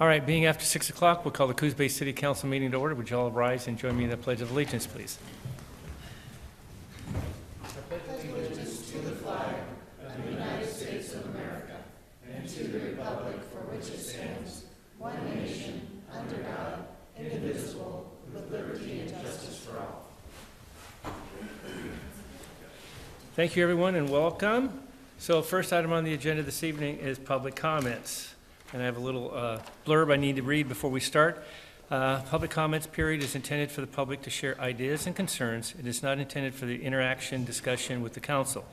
All right, being after 6 o'clock, we'll call the Coos Bay City Council meeting to order. Would you all rise and join me in the Pledge of Allegiance, please? Thank you, everyone, and welcome. So first item on the agenda this evening is public comments. And I have a little blurb I need to read before we start. Public comments period is intended for the public to share ideas and concerns. It is not intended for the interaction discussion with the council.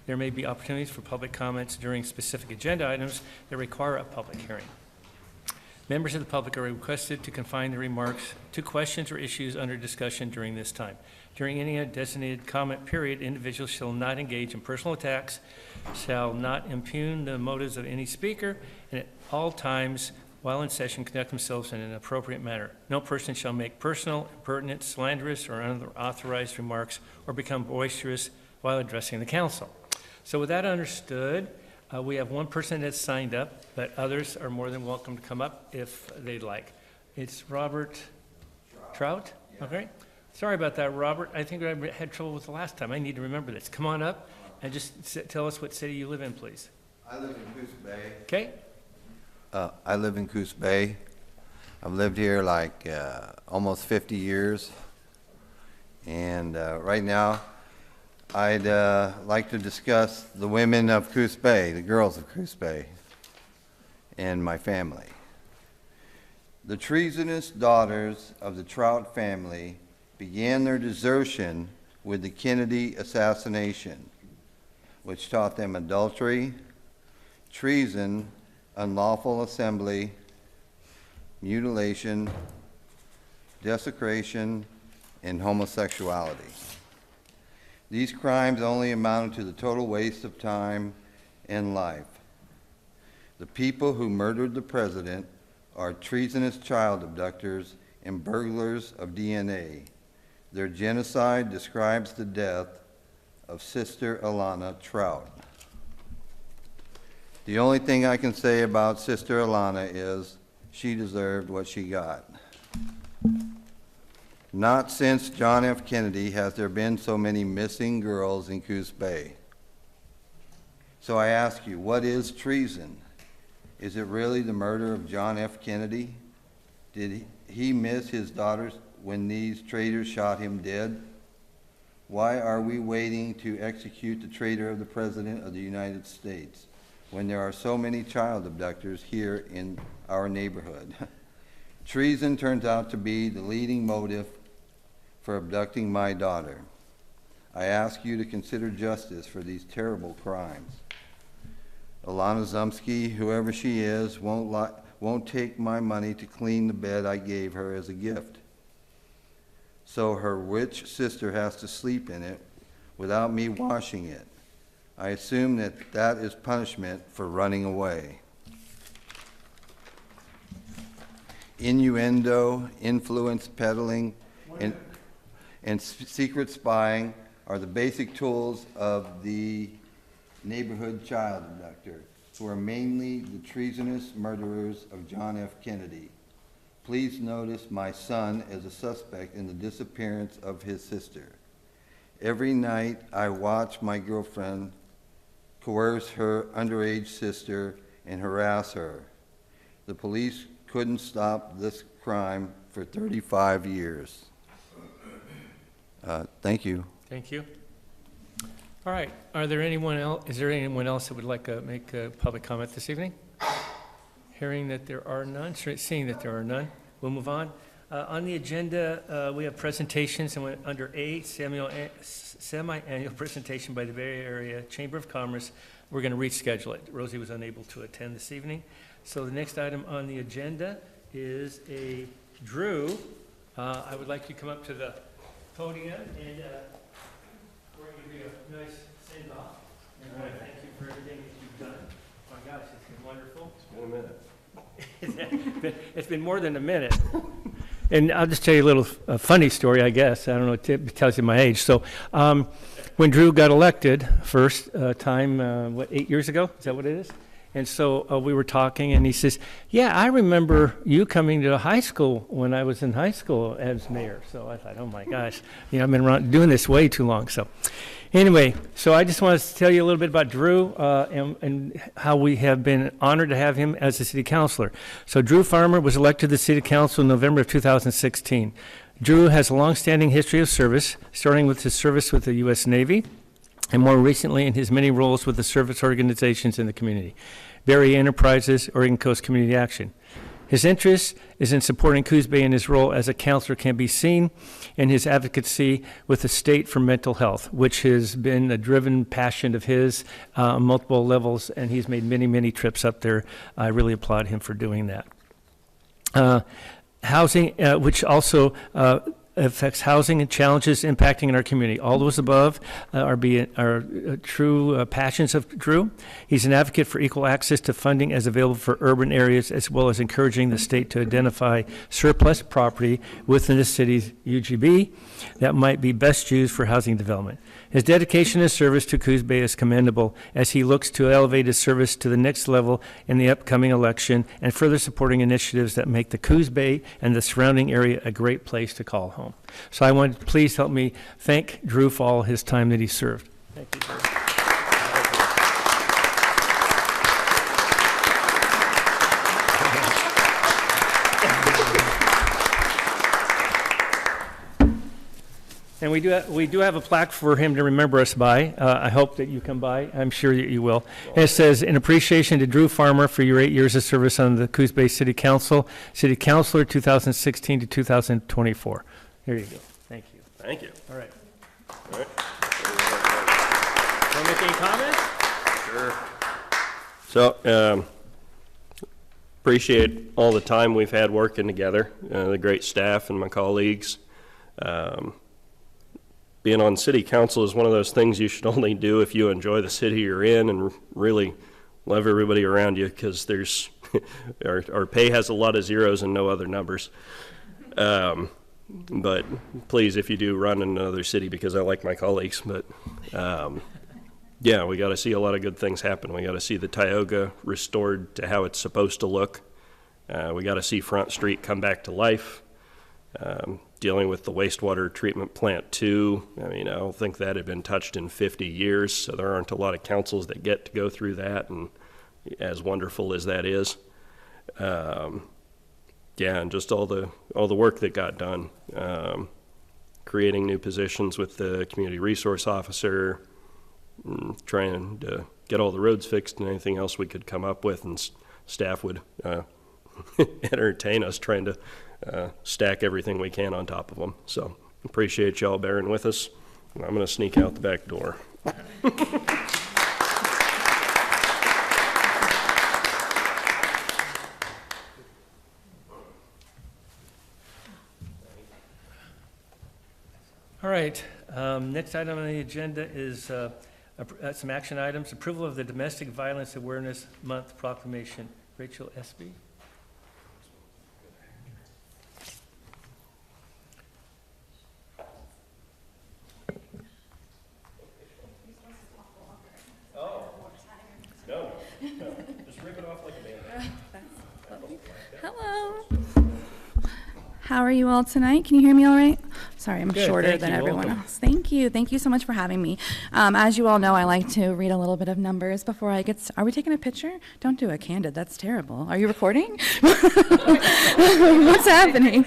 There may be opportunities for public comments during specific agenda items that require a public hearing. Members of the public are requested to confine their remarks to questions or issues under discussion during this time. During any designated comment period, individuals shall not engage in personal attacks, shall not impugn the motives of any speaker, and at all times while in session conduct themselves in an appropriate manner. No person shall make personal, impertinent, slanderous, or unauthorized remarks or become boisterous while addressing the council. So with that understood, we have one person that's signed up, but others are more than welcome to come up if they'd like. It's Robert Trout? Yeah. Okay. Sorry about that, Robert. I think I had trouble with the last time. I need to remember this. Come on up and just tell us what city you live in, please. I live in Coos Bay. Okay. I live in Coos Bay. I've lived here like almost 50 years. And right now, I'd like to discuss the women of Coos Bay, the girls of Coos Bay, and my family. The treasonous daughters of the Trout family began their desertion with the Kennedy assassination, which taught them adultery, treason, unlawful assembly, mutilation, desecration, and homosexuality. These crimes only amounted to the total waste of time and life. The people who murdered the president are treasonous child abductors and burglars of DNA. Their genocide describes the death of Sister Alana Trout. The only thing I can say about Sister Alana is she deserved what she got. Not since John F. Kennedy has there been so many missing girls in Coos Bay. So I ask you, what is treason? Is it really the murder of John F. Kennedy? Did he miss his daughters when these traitors shot him dead? Why are we waiting to execute the traitor of the President of the United States when there are so many child abductors here in our neighborhood? Treason turns out to be the leading motive for abducting my daughter. I ask you to consider justice for these terrible crimes. Alana Zumsky, whoever she is, won't take my money to clean the bed I gave her as a gift. So her witch sister has to sleep in it without me washing it. I assume that that is punishment for running away. Innuendo, influence peddling, and secret spying are the basic tools of the neighborhood child abductor, who are mainly the treasonous murderers of John F. Kennedy. Please notice my son as a suspect in the disappearance of his sister. Every night I watch my girlfriend coerce her underage sister and harass her. The police couldn't stop this crime for 35 years. Thank you. Thank you. All right. Is there anyone else that would like to make a public comment this evening? Hearing that there are none, seeing that there are none, we'll move on. On the agenda, we have presentations, and under A, semi-annual presentation by the Bay Area Chamber of Commerce. We're going to reschedule it. Rosie was unable to attend this evening. So the next item on the agenda is Drew. I would like you to come up to the podium, and we're going to give you a nice send-off. And I want to thank you for everything that you've done. Oh my gosh, it's been wonderful. It's been a minute. It's been more than a minute. And I'll just tell you a little funny story, I guess. I don't know, it tells you my age. So when Drew got elected first time, 8 years ago? Is that what it is? And so we were talking, and he says, yeah, I remember you coming to high school when I was in high school as mayor. So I thought, oh my gosh, I've been doing this way too long. So anyway, so I just wanted to tell you a little bit about Drew and how we have been honored to have him as a city councilor. So Drew Farmer was elected to the city council in November of 2016. Drew has a long-standing history of service, starting with his service with the U.S. Navy, and more recently in his many roles with the service organizations in the community, Berry Enterprises, Oregon Coast Community Action. His interest is in supporting Coos Bay in his role as a counselor can be seen in his advocacy with the state for mental health, which has been a driven passion of his on multiple levels, and he's made many, many trips up there. I really applaud him for doing that. Housing, which also affects housing and challenges impacting in our community. All those above are true passions of Drew. He's an advocate for equal access to funding as available for urban areas, as well as encouraging the state to identify surplus property within the city's UGB that might be best used for housing development. His dedication and service to Coos Bay is commendable as he looks to elevate his service to the next level in the upcoming election and further supporting initiatives that make the Coos Bay and the surrounding area a great place to call home. So I want to please help me thank Drew for all his time that he served. Thank you, Drew. And we do have a plaque for him to remember us by. I hope that you come by. I'm sure that you will. And it says, in appreciation to Drew Farmer for your 8 years of service on the Coos Bay City Council, City Councilor 2016 to 2024. Here you go. Thank you. Thank you. All right. All right. Want to make any comments? Sure. So, appreciate all the time we've had working together, the great staff and my colleagues. Being on city council is one of those things you should only do if you enjoy the city you're in and really love everybody around you, because there's our pay has a lot of zeros and no other numbers. But please, if you do, run in another city, because I like my colleagues. But yeah, we got to see a lot of good things happen. We got to see the Tioga restored to how it's supposed to look. We got to see Front Street come back to life. Dealing with the wastewater treatment plant too. I mean, I don't think that had been touched in 50 years, so there aren't a lot of councils that get to go through that, and as wonderful as that is. Yeah, and just all the work that got done. Creating new positions with the community resource officer, trying to get all the roads fixed and anything else we could come up with, and staff would entertain us trying to stack everything we can on top of them. So appreciate y'all bearing with us. I'm going to sneak out the back door. All right. Next item on the agenda is some action items. Approval of the Domestic Violence Awareness Month proclamation. Rachel Espy. Just rip it off like a band-aid. Hello. How are you all tonight? Can you hear me all right? Sorry, I'm Good, shorter thank than you. everyone Welcome. else. Thank you. Thank you so much for having me. As you all know, I like to read a little bit of numbers before I get. Are we taking a picture? Don't do it candid. That's terrible. Are you recording? What's happening?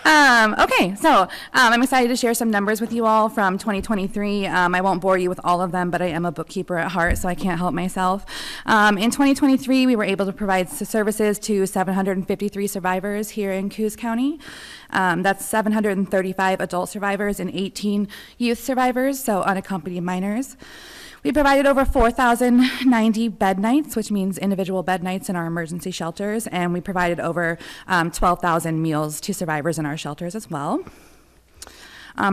Okay, so I'm excited to share some numbers with you all from 2023. I won't bore you with all of them, but I am a bookkeeper at heart, so I can't help myself. In 2023, we were able to provide services to 753 survivors here in Coos County. That's 735 adult survivors and 18 youth survivors, so unaccompanied minors. We provided over 4,090 bed nights, which means individual bed nights in our emergency shelters, and we provided over 12,000 meals to survivors in our shelters as well.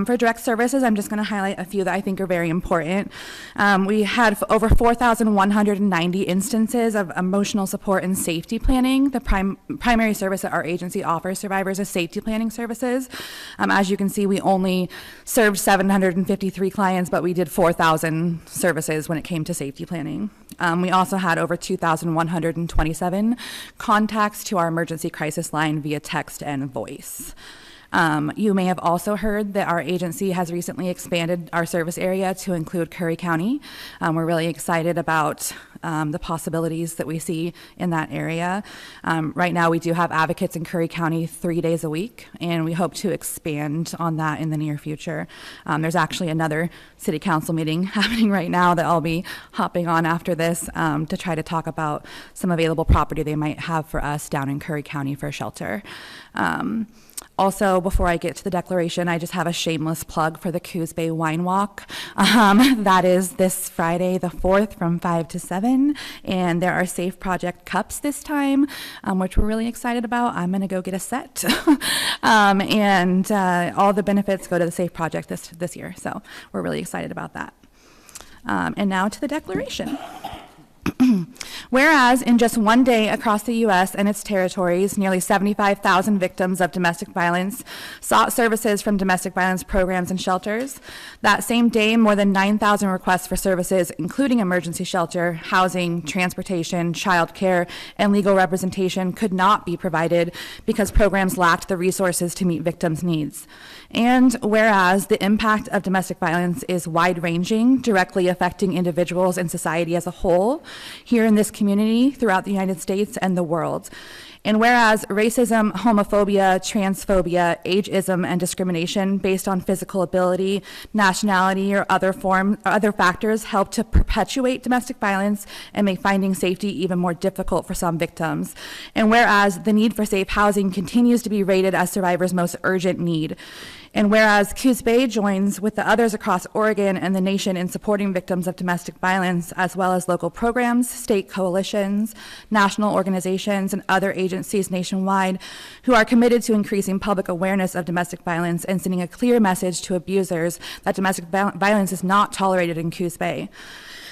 For direct services, I'm just going to highlight a few that I think are very important. We had over 4,190 instances of emotional support and safety planning. The primary service that our agency offers survivors is safety planning services. As you can see, we only served 753 clients, but we did 4,000 services when it came to safety planning. We also had over 2,127 contacts to our emergency crisis line via text and voice. You may have also heard that our agency has recently expanded our service area to include Curry County. We're really excited about the possibilities that we see in that area. Right now, we do have advocates in Curry County 3 days a week, and we hope to expand on that in the near future. There's actually another city council meeting happening right now that I'll be hopping on after this to try to talk about some available property they might have for us down in Curry County for a shelter. Also, before I get to the declaration, I just have a shameless plug for the Coos Bay Wine Walk. That is this Friday, the 4th, from 5 to 7. And there are Safe Project cups this time, which we're really excited about. I'm going to go get a set. And all the benefits go to the Safe Project this year. So we're really excited about that. And now to the declaration. Whereas in just one day across the U.S. and its territories, nearly 75,000 victims of domestic violence sought services from domestic violence programs and shelters. That same day, more than 9,000 requests for services, including emergency shelter, housing, transportation, child care, and legal representation, could not be provided because programs lacked the resources to meet victims' needs. And whereas the impact of domestic violence is wide-ranging, directly affecting individuals and society as a whole, here in this community, throughout the United States and the world. And whereas racism, homophobia, transphobia, ageism, and discrimination based on physical ability, nationality, or other factors help to perpetuate domestic violence and make finding safety even more difficult for some victims. And whereas the need for safe housing continues to be rated as survivors' most urgent need. And whereas Coos Bay joins with the others across Oregon and the nation in supporting victims of domestic violence, as well as local programs, state coalitions, national organizations, and other agencies nationwide who are committed to increasing public awareness of domestic violence and sending a clear message to abusers that domestic violence is not tolerated in Coos Bay.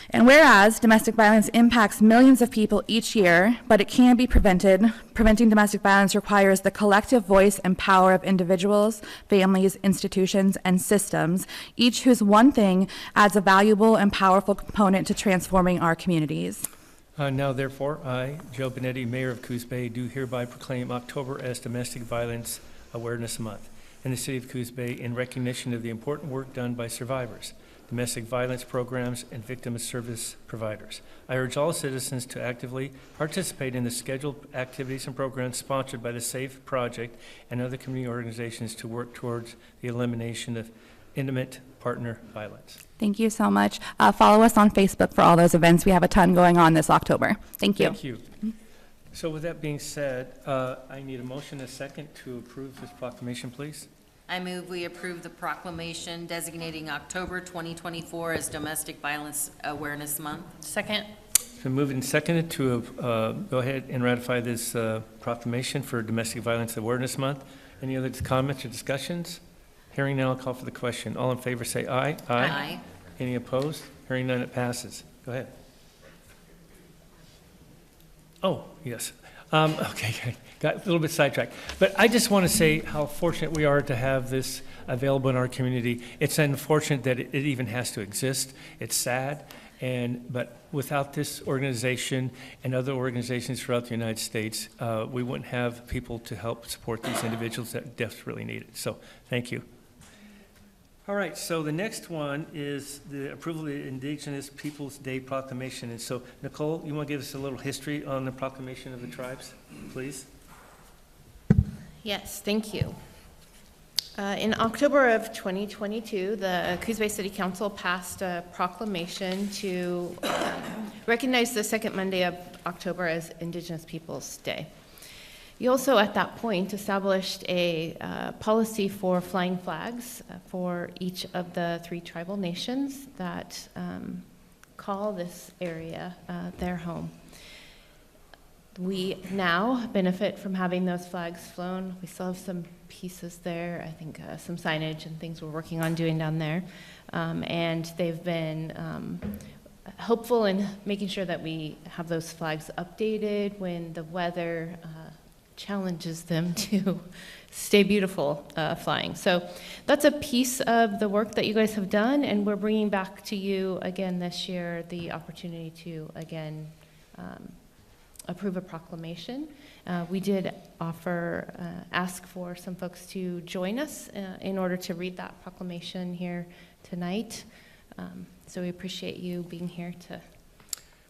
And whereas domestic violence impacts millions of people each year, but it can be prevented, preventing domestic violence requires the collective voice and power of individuals, families, institutions, and systems, each whose one thing adds a valuable and powerful component to transforming our communities. Now, therefore, I, Joe Benetti, Mayor of Coos Bay, do hereby proclaim October as Domestic Violence Awareness Month in the city of Coos Bay in recognition of the important work done by survivors, domestic violence programs, and victim service providers. I urge all citizens to actively participate in the scheduled activities and programs sponsored by the SAFE Project and other community organizations to work towards the elimination of intimate partner violence. Thank you so much. Follow us on Facebook for all those events. We have a ton going on this October. Thank you. Thank you. So with that being said, I need a motion and a second to approve this proclamation, please. I move we approve the proclamation designating October 2024 as Domestic Violence Awareness Month. Second. It's been moved and seconded to go ahead and ratify this proclamation for Domestic Violence Awareness Month. Any other comments or discussions? Hearing none, I'll call for the question. All in favor say aye. Aye. Any opposed? Hearing none, it passes. Go ahead. Oh, yes. Okay, got a little bit sidetracked. But I just want to say how fortunate we are to have this available in our community. It's unfortunate that it even has to exist. It's sad. But without this organization and other organizations throughout the United States, we wouldn't have people to help support these individuals that desperately need it. So thank you. All right, so the next one is the approval of the Indigenous Peoples Day Proclamation. And so, Nicole, you want to give us a little history on the proclamation of the tribes, please? Yes, thank you. In October of 2022, the Coos Bay City Council passed a proclamation to recognize the second Monday of October as Indigenous Peoples Day. You also, at that point, established a policy for flying flags for each of the 3 tribal nations that call this area their home. We now benefit from having those flags flown. We still have some pieces there, I think some signage and things we're working on doing down there. And they've been helpful in making sure that we have those flags updated when the weather challenges them to stay beautiful flying. So that's a piece of the work that you guys have done, and we're bringing back to you again this year the opportunity to again approve a proclamation. We did ask for some folks to join us in order to read that proclamation here tonight. So we appreciate you being here to.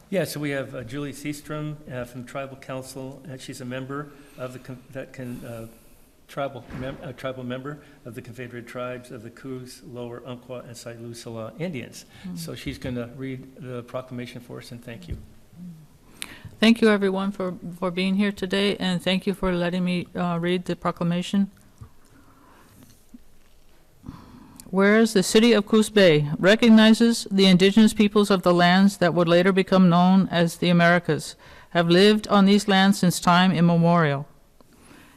Yeah, so we have Julie Seastrom from Tribal Council. She's a member of the tribal member of the Confederated Tribes of the Coos, Lower Umpqua, and Silenceo Indians. So she's going to read the proclamation for us, and thank you. Thank you, everyone, for being here today, and thank you for letting me read the proclamation. Whereas the city of Coos Bay recognizes the indigenous peoples of the lands that would later become known as the Americas have lived on these lands since time immemorial.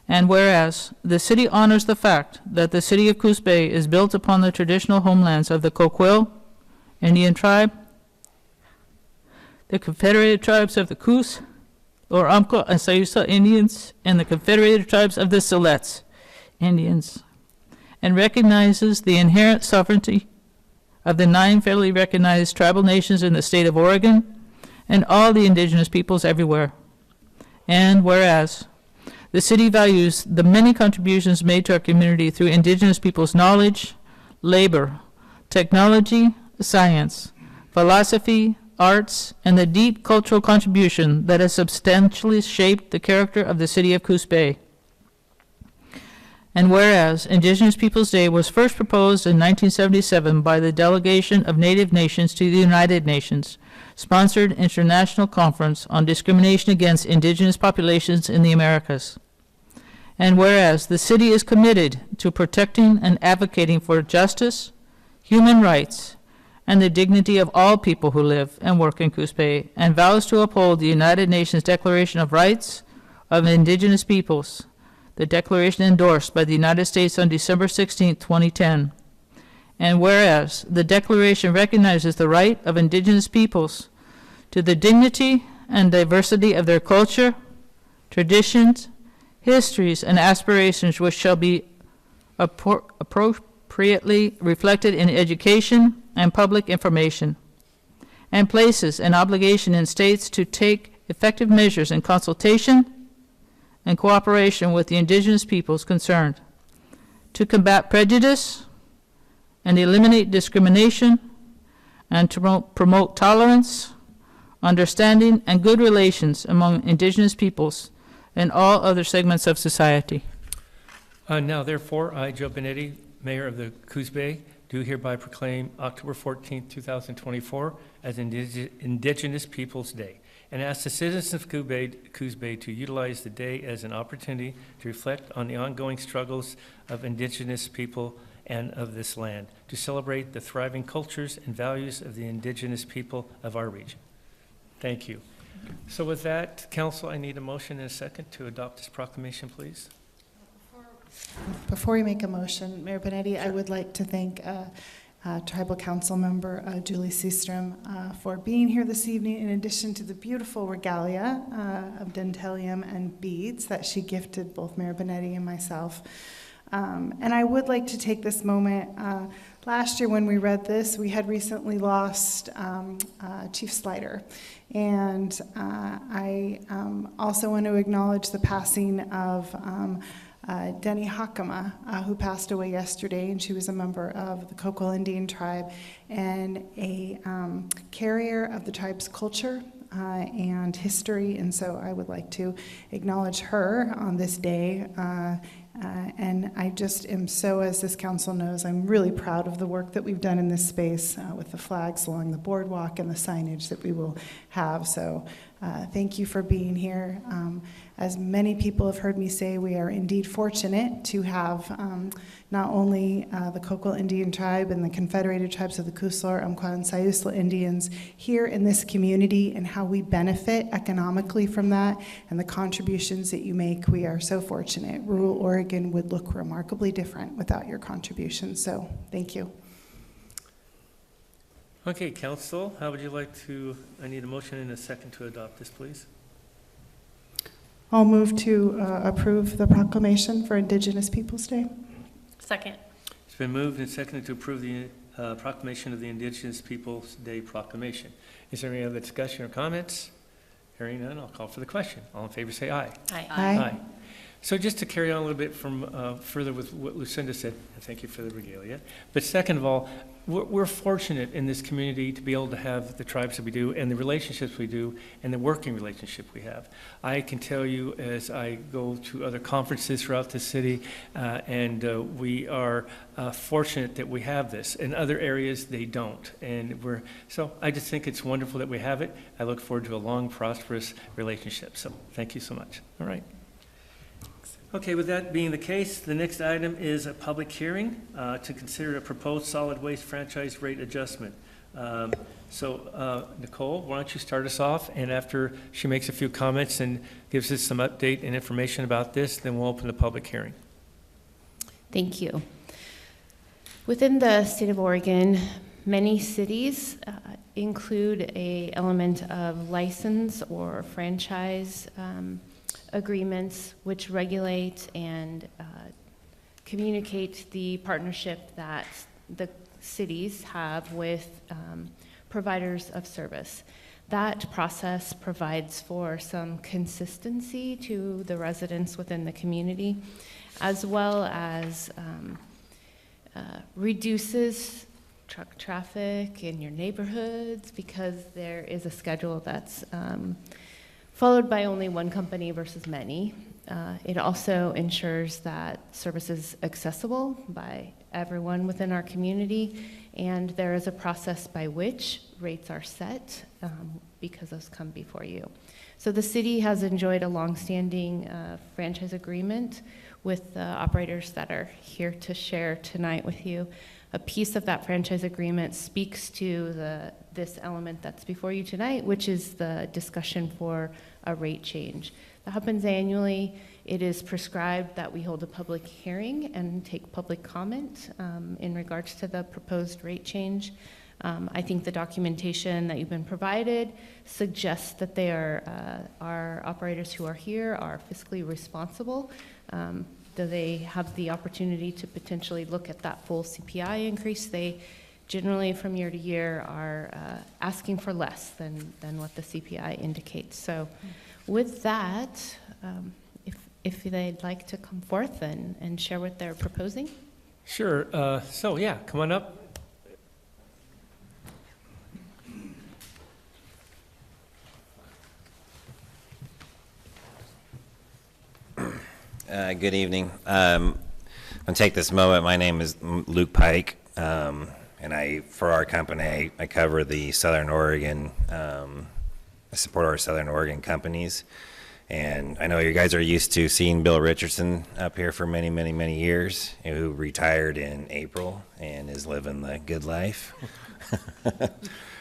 And whereas the city honors the fact that the city of Coos Bay is built upon the traditional homelands of the Coquille Indian tribe, the Confederated Tribes of the Coos, or Umpqua and Silenceo Indians, and the Confederated Tribes of the Siletz Indians, and recognizes the inherent sovereignty of the 9 federally recognized tribal nations in the state of Oregon and all the indigenous peoples everywhere. And whereas the city values the many contributions made to our community through indigenous peoples' knowledge, labor, technology, science, philosophy, arts, and the deep cultural contribution that has substantially shaped the character of the city of Coos Bay. And whereas Indigenous Peoples Day was first proposed in 1977 by the delegation of Native Nations to the United Nations, sponsored International Conference on Discrimination Against Indigenous Populations in the Americas. And whereas the city is committed to protecting and advocating for justice, human rights, and the dignity of all people who live and work in Coos Bay, and vows to uphold the United Nations Declaration of Rights of Indigenous Peoples, the declaration endorsed by the United States on December 16, 2010. And whereas the declaration recognizes the right of indigenous peoples to the dignity and diversity of their culture, traditions, histories, and aspirations, which shall be appropriately reflected in education and public information, and places an obligation in states to take effective measures in consultation and cooperation with the indigenous peoples concerned to combat prejudice and eliminate discrimination and to promote tolerance, understanding, and good relations among indigenous peoples and all other segments of society. Now, therefore, I, Joe Benetti, Mayor of the Coos Bay, do hereby proclaim October 14, 2024 as Indigenous Peoples Day, and ask the citizens of Coos Bay to utilize the day as an opportunity to reflect on the ongoing struggles of indigenous people and of this land, to celebrate the thriving cultures and values of the indigenous people of our region. Thank you. So with that, Council, I need a motion and a second to adopt this proclamation, please. Before we make a motion, Mayor Benetti, I would like to thank Tribal Council member Julie Seastrom for being here this evening, in addition to the beautiful regalia of dentalium and beads that she gifted both Mayor Benetti and myself. And I would like to take this moment. Last year when we read this, we had recently lost Chief Slider. And I also want to acknowledge the passing of Denny Hakama, who passed away yesterday, and she was a member of the Coquille Indian tribe and a carrier of the tribe's culture and history. And so I would like to acknowledge her on this day And I just am so, as this council knows, I'm really proud of the work that we've done in this space with the flags along the boardwalk and the signage that we will have. So thank you for being here. As many people have heard me say, we are indeed fortunate to have not only the Coquille Indian Tribe and the Confederated Tribes of the Coos, Umpqua, and Siuslaw Indians here in this community, and how we benefit economically from that and the contributions that you make. We are so fortunate. Rural Oregon would look remarkably different without your contributions. So thank you. Okay, council, how would you like to, I need a motion and a second to adopt this, please. I'll move to approve the proclamation for Indigenous Peoples Day. Second. It's been moved and seconded to approve the proclamation of the Indigenous Peoples Day proclamation. Is there any other discussion or comments? Hearing none, I'll call for the question. All in favor say aye. Aye. Aye. So just to carry on a little bit from further with what Lucinda said, and thank you for the regalia. But second of all, we're fortunate in this community to be able to have the tribes that we do and the relationships we do and the working relationship we have. I can tell you as I go to other conferences throughout the city, and we are fortunate that we have this. In other areas, they don't. And so I just think it's wonderful that we have it. I look forward to a long, prosperous relationship. So thank you so much. All right. Okay, with that being the case, the next item is a public hearing to consider a proposed solid waste franchise rate adjustment. Nicole, why don't you start us off, and after she makes a few comments and gives us some update and information about this, then we'll open the public hearing. Thank you. Within the state of Oregon, many cities include an element of license or franchise agreements which regulate and communicate the partnership that the cities have with providers of service. That process provides for some consistency to the residents within the community, as well as reduces truck traffic in your neighborhoods, because there is a schedule that's followed by only one company versus many. It also ensures that service is accessible by everyone within our community, and there is a process by which rates are set because those come before you. So the city has enjoyed a longstanding franchise agreement with the operators that are here to share tonight with you. A piece of that franchise agreement speaks to this element that's before you tonight, which is the discussion for a rate change. That happens annually. It is prescribed that we hold a public hearing and take public comment in regards to the proposed rate change. I think the documentation that you've been provided suggests that they are our operators who are here are fiscally responsible. Do they have the opportunity to potentially look at that full CPI increase? They generally, from year to year, are asking for less than what the CPI indicates. So with that, if they'd like to come forth and share what they're proposing. Sure. So yeah, come on up. Good evening. I'm going to take this moment. My name is Luke Pike, and for our company, I cover the Southern Oregon, I support our Southern Oregon companies. And I know you guys are used to seeing Bill Richardson up here for many, many, many years, who retired in April and is living the good life.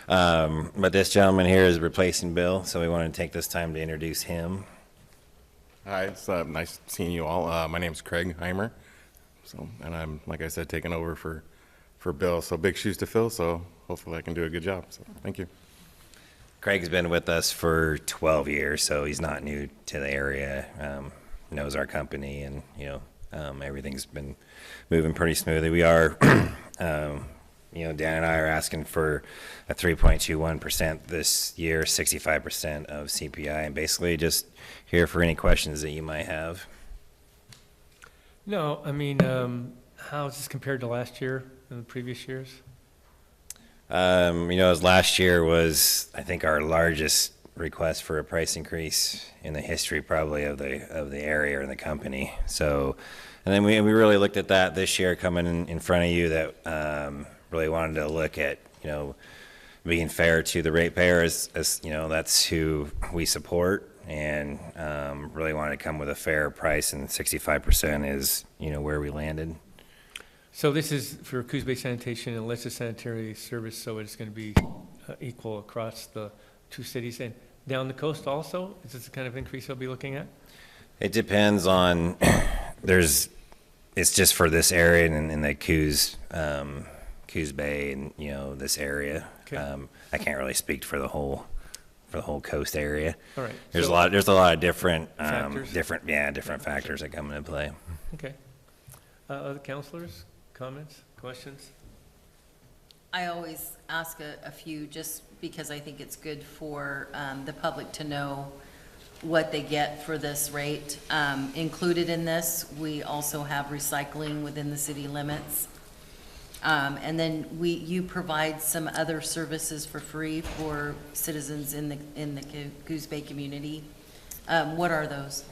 But this gentleman here is replacing Bill, so we wanted to take this time to introduce him. Hi, it's nice seeing you all. My name's Craig Heimer, and I'm, like I said, taking over for Bill. So big shoes to fill, so hopefully I can do a good job. So thank you. Craig's been with us for 12 years, so he's not new to the area, knows our company, and everything's been moving pretty smoothly. We are, Dan and I are asking for a 3.21% this year, 65% of CPI, and basically just here for any questions that you might have. No, I mean, how is this compared to last year and the previous years? As last year was, I think, our largest request for a price increase in the history probably of the area and the company. So, and then we really looked at that this year coming in front of you, that really wanted to look at, being fair to the ratepayer, as that's who we support, and really wanted to come with a fair price, and 65% is where we landed. So this is for Coos Bay Sanitation and Leicester Sanitary Service, so it's going to be equal across the two cities. And down the coast also, is this the kind of increase you'll be looking at? It depends on, it's just for this area and in the Coos Bay and, this area. Okay. I can't really speak for the whole coast area. All right. There's So- a lot of different, Factors? different factors that come into play. Okay. Other counselors, comments, questions? I always ask a few, just because I think it's good for the public to know what they get for this rate. Included in this, we also have recycling within the city limits. And then you provide some other services for free for citizens in the Coos Bay community. What are those?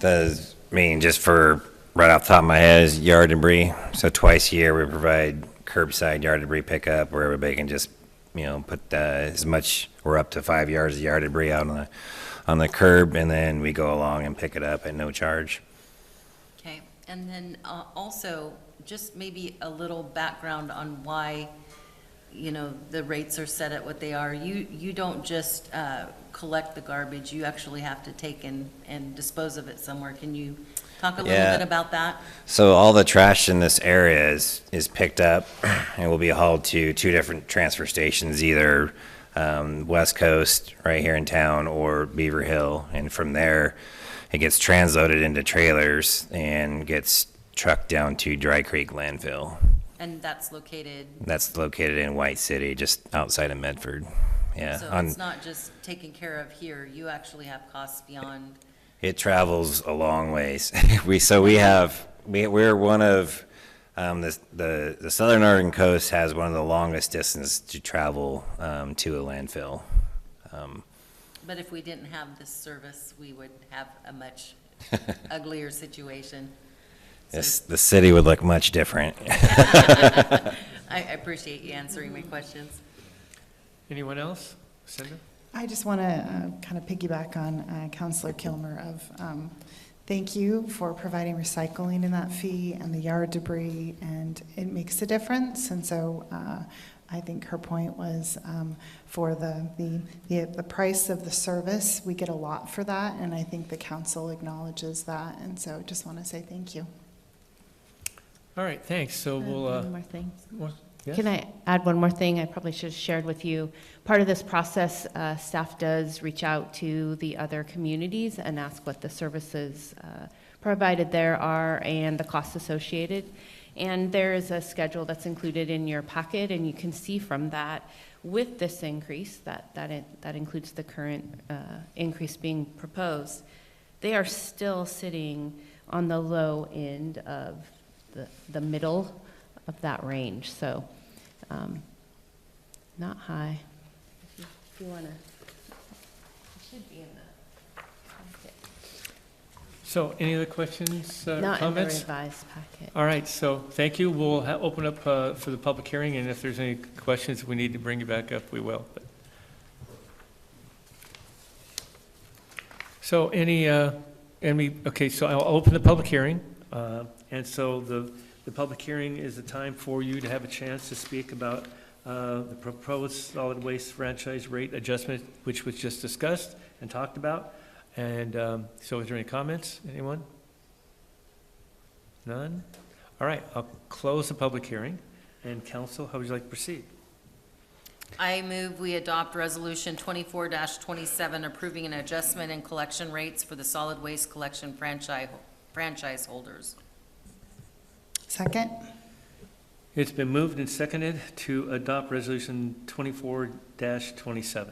Just for right off the top of my head, is yard debris. So twice a year, we provide curbside yard debris pickup where everybody can just, put as much, or up to 5 yards of yard debris out on the curb, and then we go along and pick it up at no charge. Okay, and then also, just maybe a little background on why, the rates are set at what they are. You don't just collect the garbage, you actually have to take and dispose of it somewhere. Can you talk a little bit about that? So all the trash in this area is picked up and will be hauled to 2 different transfer stations, either West Coast right here in town or Beaver Hill. And from there, it gets transloaded into trailers and gets trucked down to Dry Creek landfill. And that's located? That's located in White City, just outside of Medford. Yeah. So it's not just taken care of here, you actually have costs beyond? It travels a long ways. We're one of, the Southern Oregon coast has one of the longest distances to travel to a landfill. But if we didn't have this service, we would have a much uglier situation. The city would look much different. I appreciate you answering my questions. Anyone else? Cinda? I just want to kind of piggyback on Councilor Kilmer of thank you for providing recycling in that fee and the yard debris, and it makes a difference. And so I think her point was for the price of the service, we get a lot for that, and I think the council acknowledges that. And so I just want to say thank you. All right, thanks. So we'll. One more thing. Yes? Can I add one more thing? I probably should have shared with you. Part of this process, staff does reach out to the other communities and ask what the services provided there are and the costs associated. And there is a schedule that's included in your packet, and you can see from that, with this increase, that includes the current increase being proposed, they are still sitting on the low end of the middle of that range. So not high. If you want to, it should be in the packet. So any other questions, Not in the comments? revised packet. All right, so thank you. We'll open up for the public hearing, and if there's any questions we need to bring you back up, we will. So okay, so I'll open the public hearing. And so the public hearing is a time for you to have a chance to speak about the proposed solid waste franchise rate adjustment, which was just discussed and talked about. And so is there any comments? Anyone? None? All right, I'll close the public hearing. And council, how would you like to proceed? I move we adopt Resolution 24-27, approving an adjustment in collection rates for the solid waste collection franchise holders. Second? It's been moved and seconded to adopt Resolution 24-27.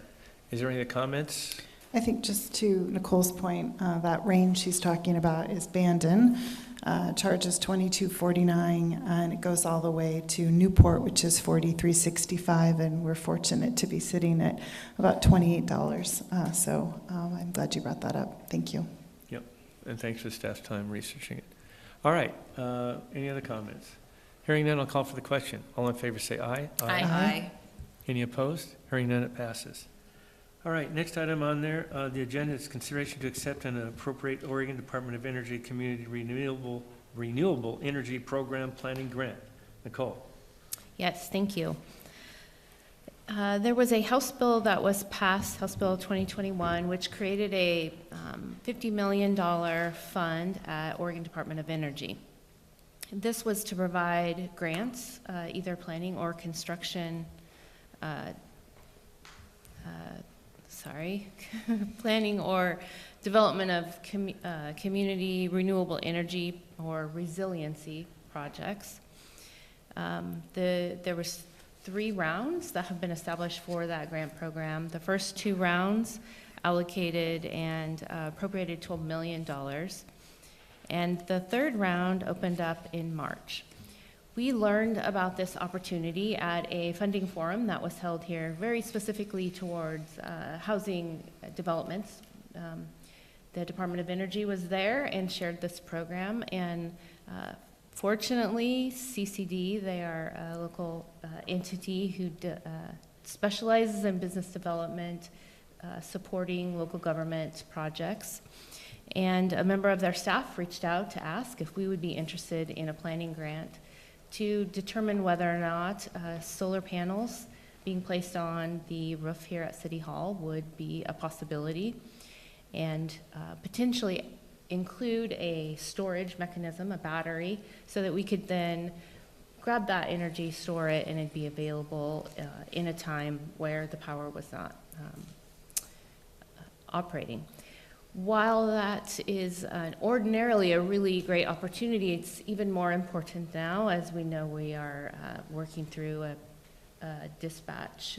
Is there any comments? I think just to Nicole's point, that range she's talking about is Bandon. charges $22.49, and it goes all the way to Newport, which is $43.65, and we're fortunate to be sitting at about $28. So I'm glad you brought that up. Thank you. Yep, and thanks for staff's time researching it. All right, any other comments? Hearing none, I'll call for the question. All in favor say aye. Aye. Any opposed? Hearing none, it passes. All right, next item on there, the agenda is consideration to accept and appropriate Oregon Department of Energy Community Renewable Energy Program Planning Grant. Nicole? Yes, thank you. There was a House bill that was passed, House Bill 2021, which created a $50 million fund at Oregon Department of Energy. This was to provide grants, either planning or construction, planning or development of community renewable energy or resiliency projects. There was 3 rounds that have been established for that grant program. The first 2 rounds allocated and appropriated $12 million. And the 3rd round opened up in March. We learned about this opportunity at a funding forum that was held here very specifically towards housing developments. The Department of Energy was there and shared this program, and fortunately, CCD, they are a local entity who specializes in business development, supporting local government projects. And a member of their staff reached out to ask if we would be interested in a planning grant to determine whether or not solar panels being placed on the roof here at City Hall would be a possibility, and potentially include a storage mechanism, a battery, so that we could then grab that energy, store it, and it'd be available in a time where the power was not operating. While that is ordinarily a really great opportunity, it's even more important now, as we know we are working through a dispatch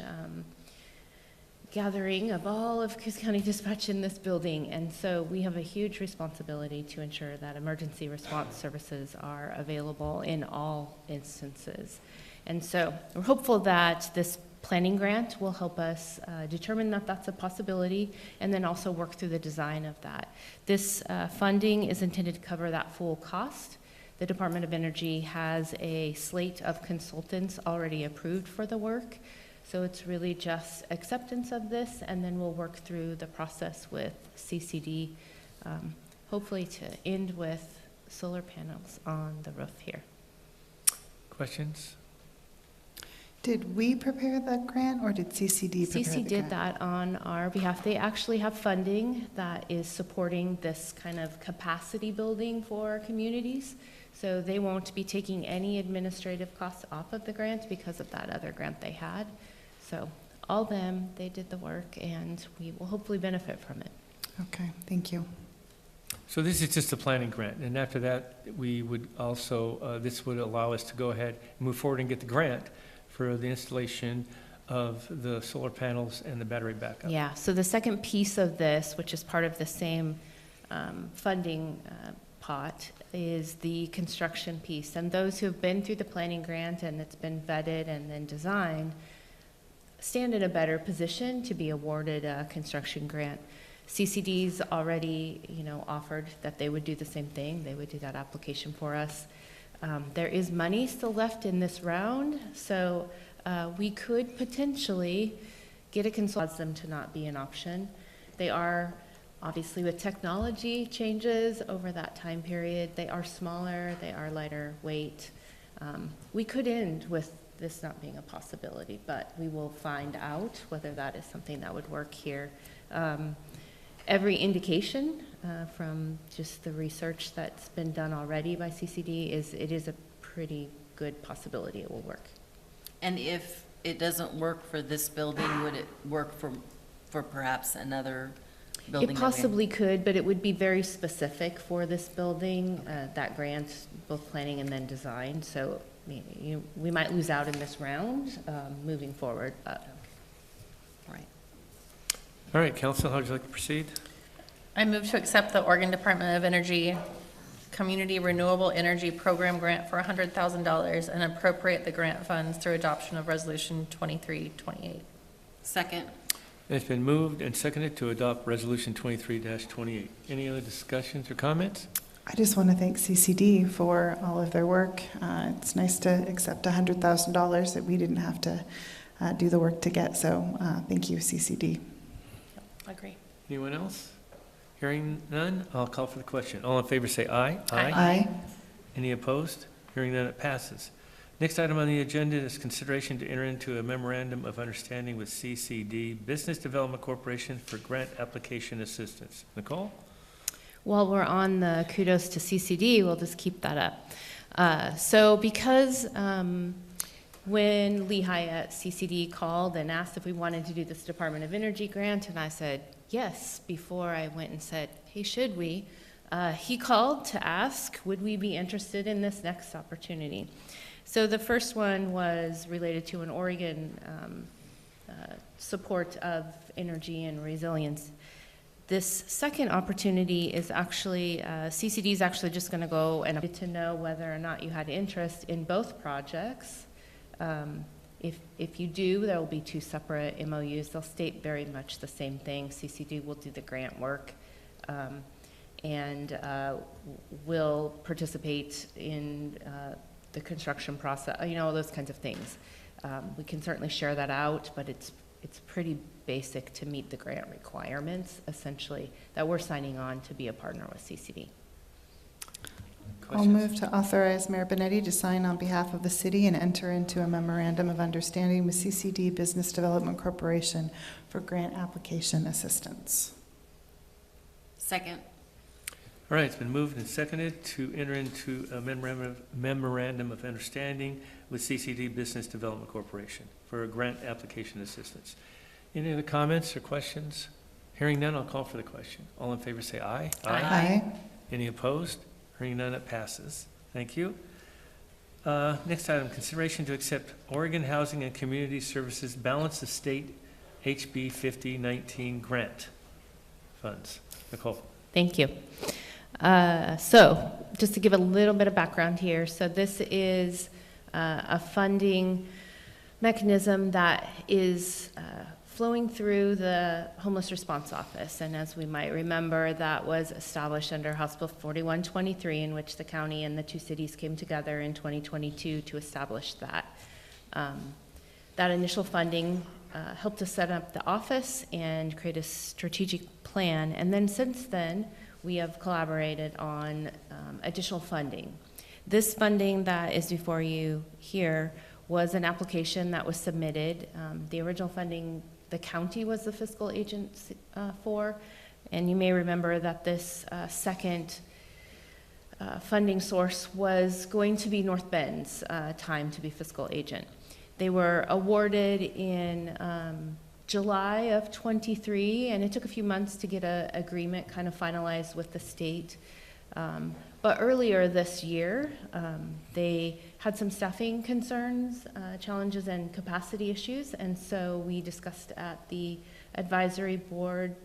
gathering of all of Coos County Dispatch in this building. And so we have a huge responsibility to ensure that emergency response services are available in all instances. And so we're hopeful that this planning grant will help us determine that that's a possibility, and then also work through the design of that. This funding is intended to cover that full cost. The Department of Energy has a slate of consultants already approved for the work, so it's really just acceptance of this, and then we'll work through the process with CCD, hopefully to end with solar panels on the roof here. Questions? Did we prepare the grant, or did CCD prepare the CC grant? did that on our behalf. They actually have funding that is supporting this kind of capacity building for communities. So they won't be taking any administrative costs off of the grant because of that other grant they had. So all them, they did the work, and we will hopefully benefit from it. Okay, thank you. So this is just a planning grant, and after that, we would also, this would allow us to go ahead and move forward and get the grant for the installation of the solar panels and the battery backup. Yeah, so the second piece of this, which is part of the same funding pot, is the construction piece. And those who have been through the planning grant and it's been vetted and then designed stand in a better position to be awarded a construction grant. CCD's already, offered that they would do the same thing. They would do that application for us. There is money still left in this round, so we could potentially get a consultant them to not be an option. They are, obviously, with technology changes over that time period, they are smaller, they are lighter weight. We could end with this not being a possibility, but we will find out whether that is something that would work here. Every indication from just the research that's been done already by CCD is it is a pretty good possibility it will work. And if it doesn't work for this building, would it work for perhaps another building? It possibly could, but it would be very specific for this building, that grant, both planning and then design. So we might lose out in this round moving forward. Right. All right, council, how would you like to proceed? I move to accept the Oregon Department of Energy Community Renewable Energy Program grant for $100,000 and appropriate the grant funds through adoption of Resolution 2328. Second. It's been moved and seconded to adopt Resolution 23-28. Any other discussions or comments? I just want to thank CCD for all of their work. It's nice to accept $100,000 that we didn't have to do the work to get, so thank you, CCD. Agree. Anyone else? Hearing none, I'll call for the question. All in favor say aye. Aye. Any opposed? Hearing none, it passes. Next item on the agenda is consideration to enter into a memorandum of understanding with CCD, Business Development Corporation, for grant application assistance. Nicole? While we're on the kudos to CCD, we'll just keep that up. So because when Lehigh at CCD called and asked if we wanted to do this Department of Energy grant, and I said yes before I went and said, hey, should we? He called to ask, would we be interested in this next opportunity? So the first one was related to an Oregon support of energy and resilience. This second opportunity is actually, CCD is actually just going to go and get to know whether or not you had interest in both projects. If you do, there will be two separate MOUs. They'll state very much the same thing. CCD will do the grant work and will participate in the construction process, all those kinds of things. We can certainly share that out, but it's pretty basic to meet the grant requirements, essentially, that we're signing on to be a partner with CCD. I'll move to authorize Mayor Benetti to sign on behalf of the city and enter into a memorandum of understanding with CCD Business Development Corporation for grant application assistance. Second. All right, it's been moved and seconded to enter into a memorandum of understanding with CCD Business Development Corporation for a grant application assistance. Any other comments or questions? Hearing none, I'll call for the question. All in favor say aye. Aye. Any opposed? Hearing none, it passes. Thank you. Next item, consideration to accept Oregon Housing and Community Services Balance of State HB 5019 grant funds. Nicole. Thank you. So just to give a little bit of background here, so this is a funding mechanism that is flowing through the Homeless Response Office. And as we might remember, that was established under House Bill 4123, in which the county and the two cities came together in 2022 to establish that. That initial funding helped us set up the office and create a strategic plan. And then since then, we have collaborated on additional funding. This funding that is before you here was an application that was submitted. The original funding, the county was the fiscal agent for, and you may remember that this second funding source was going to be North Bend's time to be fiscal agent. They were awarded in July of 23, and it took a few months to get an agreement kind of finalized with the state. But earlier this year, they had some staffing concerns, challenges, and capacity issues, and so we discussed at the advisory board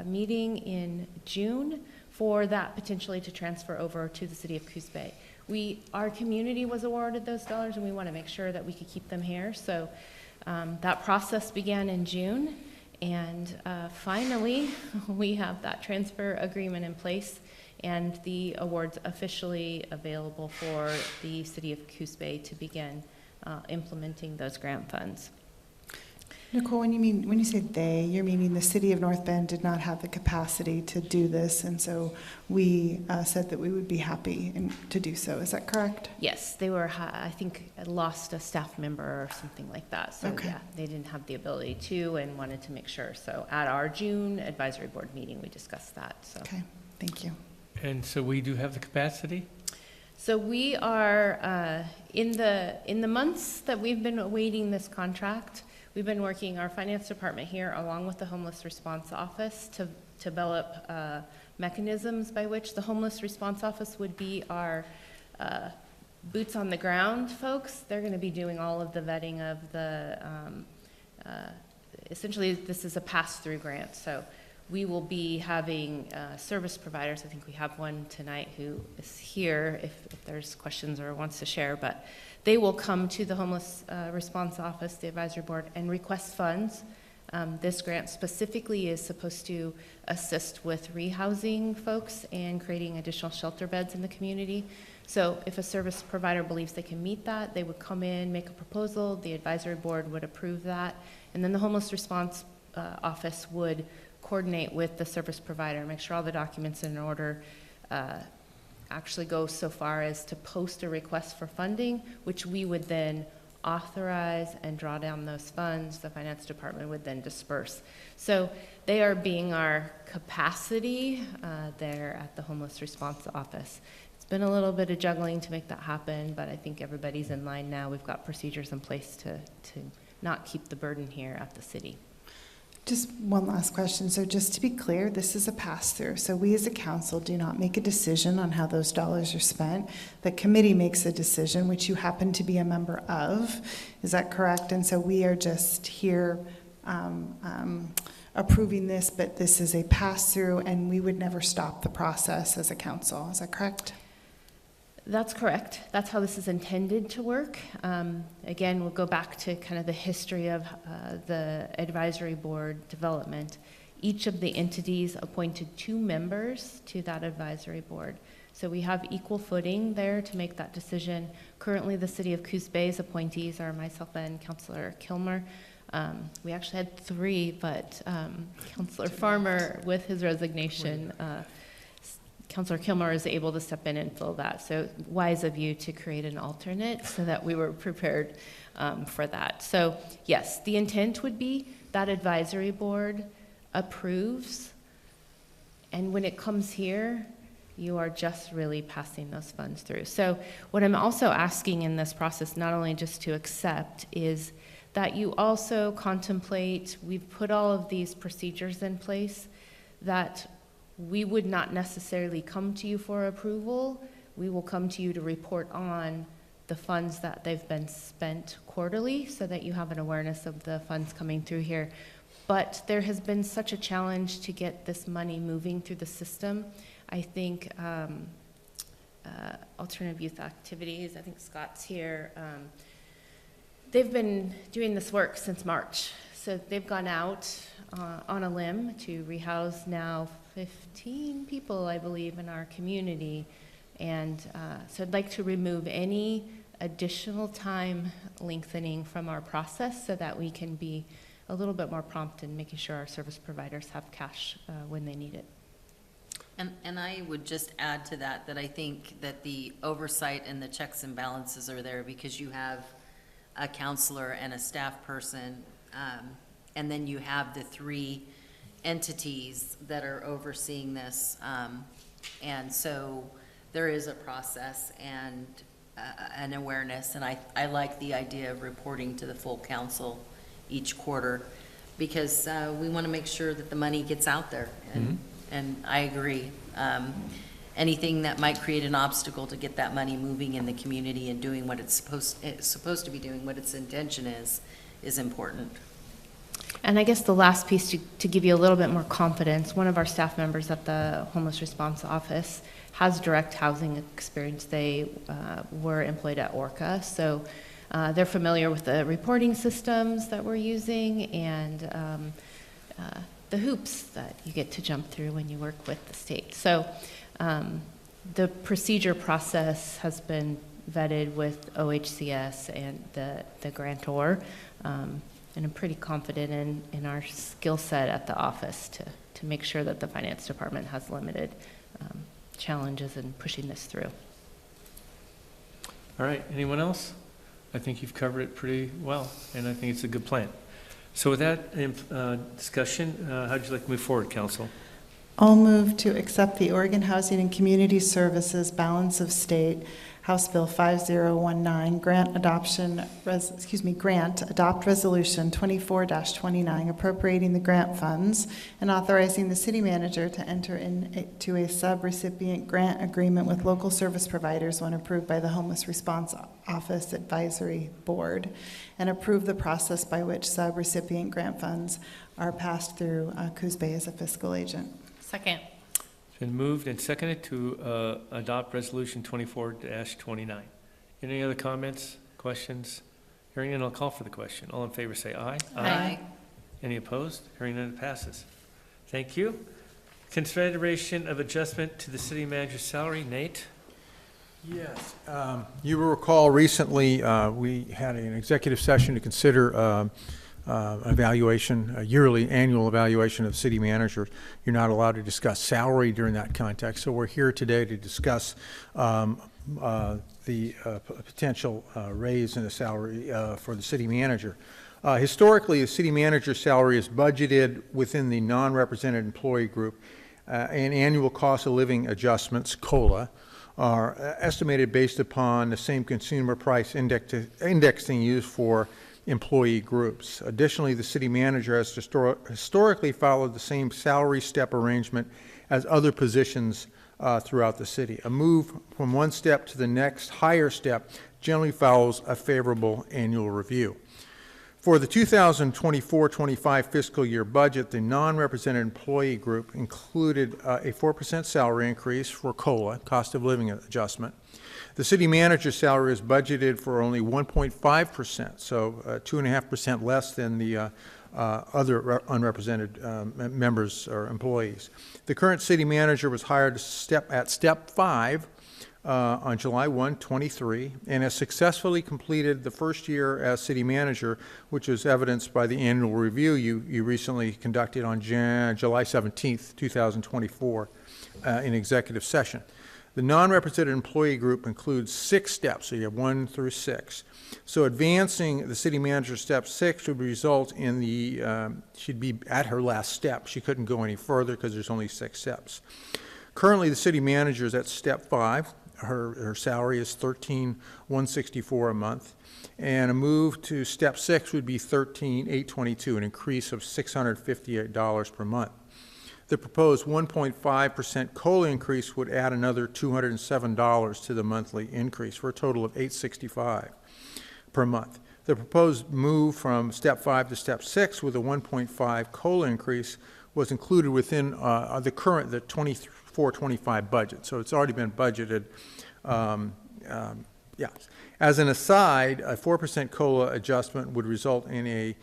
meeting in June for that potentially to transfer over to the city of Coos Bay. Our community was awarded those dollars, and we want to make sure that we could keep them here. So that process began in June, and finally, we have that transfer agreement in place, and the awards officially available for the city of Coos Bay to begin implementing those grant funds. Nicole, when you say they, you're meaning the city of North Bend did not have the capacity to do this, and so we said that we would be happy to do so. Is that correct? Yes, they were, I think, lost a staff member or something like that. So okay. Yeah, they didn't have the ability to and wanted to make sure. So at our June advisory board meeting, we discussed that. So. Okay, thank you. And so we do have the capacity? So we are, in the months that we've been awaiting this contract, we've been working, our finance department here, along with the Homeless Response Office, to develop mechanisms by which the Homeless Response Office would be our boots on the ground folks. They're going to be doing all of the vetting of the, essentially this is a pass-through grant. So we will be having service providers. I think we have one tonight who is here if there's questions or wants to share, but they will come to the homeless response office, the advisory board, and request funds. This grant specifically is supposed to assist with rehousing folks and creating additional shelter beds in the community. So if a service provider believes they can meet that, they would come in, make a proposal, the advisory board would approve that, and then the homeless response office would coordinate with the service provider, make sure all the documents are in order, actually go so far as to post a request for funding, which we would then authorize and draw down those funds. The finance department would then disperse. So they are being our capacity there at the homeless response office. It's been a little bit of juggling to make that happen, but I think everybody's in line now. We've got procedures in place to not keep the burden here at the city. Just one last question. So just to be clear, this is a pass-through. So we as a council do not make a decision on how those dollars are spent. The committee makes a decision, which you happen to be a member of. Is that correct? And so we are just here approving this, but this is a pass-through, and we would never stop the process as a council. Is that correct? That's correct. That's how this is intended to work. Again, we'll go back to kind of the history of the advisory board development. Each of the entities appointed 2 members to that advisory board. So we have equal footing there to make that decision. Currently, the city of Coos Bay's appointees are myself and Councilor Kilmer. We actually had 3, but Councilor Farmer, with his resignation, Councilor Kilmer is able to step in and fill that. So wise of you to create an alternate so that we were prepared for that. So yes, the intent would be that advisory board approves, and when it comes here, you are just really passing those funds through. So what I'm also asking in this process, not only just to accept, is that you also contemplate, we've put all of these procedures in place, that we would not necessarily come to you for approval. We will come to you to report on the funds that they've been spent quarterly so that you have an awareness of the funds coming through here. But there has been such a challenge to get this money moving through the system. I think alternative youth activities, I think Scott's here, they've been doing this work since March. So they've gone out on a limb to rehouse now 15 people, I believe, in our community. And so I'd like to remove any additional time lengthening from our process so that we can be a little bit more prompt in making sure our service providers have cash when they need it. And I would just add to that, that I think that the oversight and the checks and balances are there because you have a counselor and a staff person, and then you have the 3 entities that are overseeing this. And so there is a process and an awareness, and I like the idea of reporting to the full council each quarter because we want to make sure that the money gets out there. And I agree. Anything that might create an obstacle to get that money moving in the community and doing what it's supposed to be doing, what its intention is important. And I guess the last piece to give you a little bit more confidence, one of our staff members at the homeless response office has direct housing experience. They were employed at Orca, so they're familiar with the reporting systems that we're using and the hoops that you get to jump through when you work with the state. So the procedure process has been vetted with OHCS and the grantor. And I'm pretty confident in our skill set at the office to make sure that the finance department has limited challenges in pushing this through. All right, anyone else? I think you've covered it pretty well, and I think it's a good plan. So with that discussion, how'd you like to move forward, Council? I'll move to accept the Oregon Housing and Community Services Balance of State House Bill 5019 grant adopt resolution 24-29 appropriating the grant funds and authorizing the city manager to enter into a sub-recipient grant agreement with local service providers when approved by the Homeless Response Office Advisory Board, and approve the process by which sub-recipient grant funds are passed through Coos Bay as a fiscal agent. Second. It's been moved and seconded to adopt Resolution 24-29. Any other comments, questions? Hearing none, I'll call for the question. All in favor say aye. Aye. Any opposed? Hearing none, it passes. Thank you. Consideration of adjustment to the city manager's salary. Nate? Yes. You will recall recently we had an executive session to consider evaluation, a yearly annual evaluation of city manager. You're not allowed to discuss salary during that context, so we're here today to discuss the potential raise in the salary for the city manager. Historically, the city manager's salary is budgeted within the non-represented employee group, and annual cost of living adjustments, COLA, are estimated based upon the same consumer price indexing used for employee groups. Additionally, the city manager has historically followed the same salary step arrangement as other positions throughout the city. A move from one step to the next higher step generally follows a favorable annual review. For the 2024-25 fiscal year budget, the non-represented employee group included a 4% salary increase for COLA, cost of living adjustment. The city manager's salary is budgeted for only 1.5%, so 2.5% less than the other unrepresented members or employees. The current city manager was hired at step 5 on July 1, 23, and has successfully completed the first year as city manager, which was evidenced by the annual review you recently conducted on July 17, 2024, in executive session. The non-represented employee group includes 6 steps, so you have 1 through 6. So advancing the city manager step 6 would result in she'd be at her last step. She couldn't go any further because there's only 6 steps. Currently, the city manager is at step 5. Her salary is $13,164 a month, and a move to step 6 would be $13,822, an increase of $658 per month. The proposed 1.5% COLA increase would add another $207 to the monthly increase for a total of $865 per month. The proposed move from step 5 to step 6 with a 1.5 COLA increase was included within the 24-25 budget, so it's already been budgeted. As an aside, a 4% COLA adjustment would result in a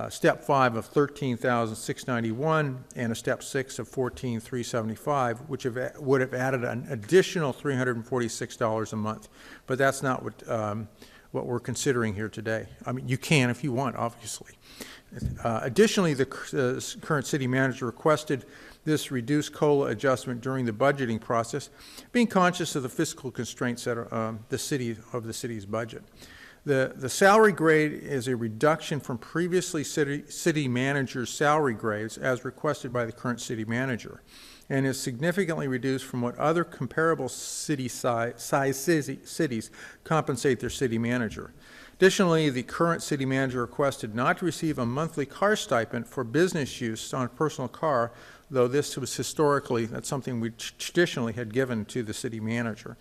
step 5 of $13,691 and a step 6 of $14,375, which would have added an additional $346 a month. But that's not what we're considering here today. I mean, you can if you want, obviously. Additionally, the current city manager requested this reduced COLA adjustment during the budgeting process, being conscious of the fiscal constraints that are the city's budget. The salary grade is a reduction from previously city manager's salary grades as requested by the current city manager, and is significantly reduced from what other comparable cities compensate their city manager. Additionally, the current city manager requested not to receive a monthly car stipend for business use on a personal car, though this was historically, that's something we traditionally had given to the city manager.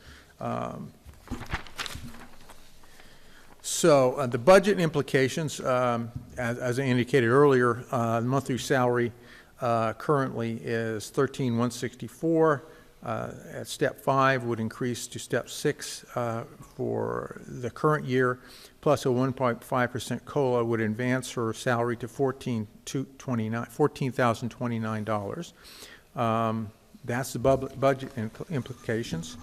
So the budget implications, as I indicated earlier, the monthly salary currently is $13,164. At step 5 would increase to step 6 for the current year, plus a 1.5% COLA would advance her salary to $14,029. That's the budget implications.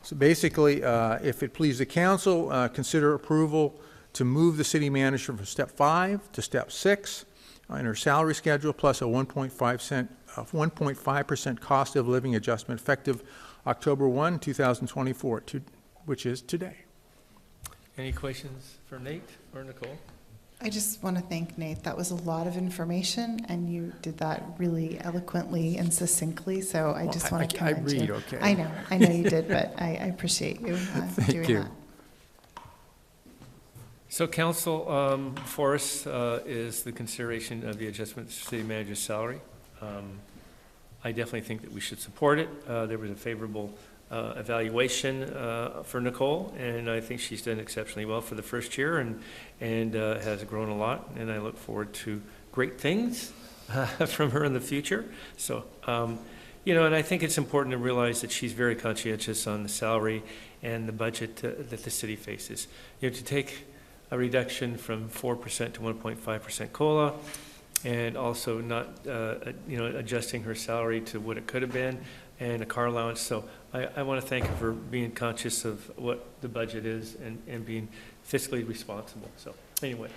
So basically, if it pleases the council, consider approval to move the city manager from step 5 to step 6 in her salary schedule, plus a 1.5% cost of living adjustment effective October 1, 2024, which is today. Any questions for Nate or Nicole? I just want to thank Nate. That was a lot of information, and you did that really eloquently and succinctly, so I just want to I commend you. read, okay. I know you did, but I appreciate you doing you. that. So council, for us is the consideration of the adjustment to city manager's salary. I definitely think that we should support it. There was a favorable evaluation for Nicole, and I think she's done exceptionally well for the first year and has grown a lot, and I look forward to great things from her in the future. So, and I think it's important to realize that she's very conscientious on the salary and the budget that the city faces. To take a reduction from 4% to 1.5% COLA, and also not, adjusting her salary to what it could have been, and a car allowance. So I want to thank her for being conscious of what the budget is and being fiscally responsible. So anyway,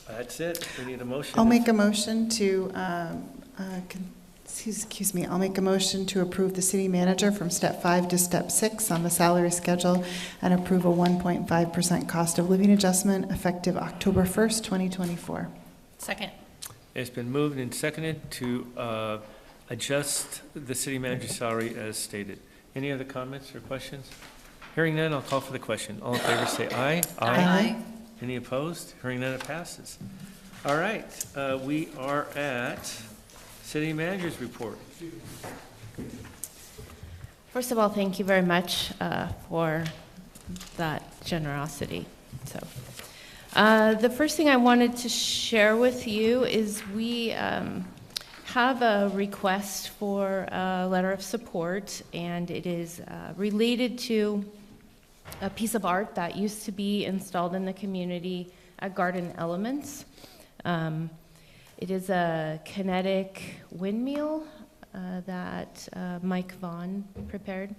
that's it. We need a motion. I'll make a motion to, I'll make a motion to approve the city manager from step 5 to step 6 on the salary schedule and approve a 1.5% cost of living adjustment effective October 1st, 2024. Second. It's been moved and seconded to adjust the city manager's salary as stated. Any other comments or questions? Hearing none, I'll call for the question. All in favor say aye. Aye. Any opposed? Hearing none, it passes. All right, we are at city manager's report. First of all, thank you very much for that generosity. So, the first thing I wanted to share with you is we have a request for a letter of support, and it is related to a piece of art that used to be installed in the community at Garden Elements. It is a kinetic windmill that Mike Vaughn prepared.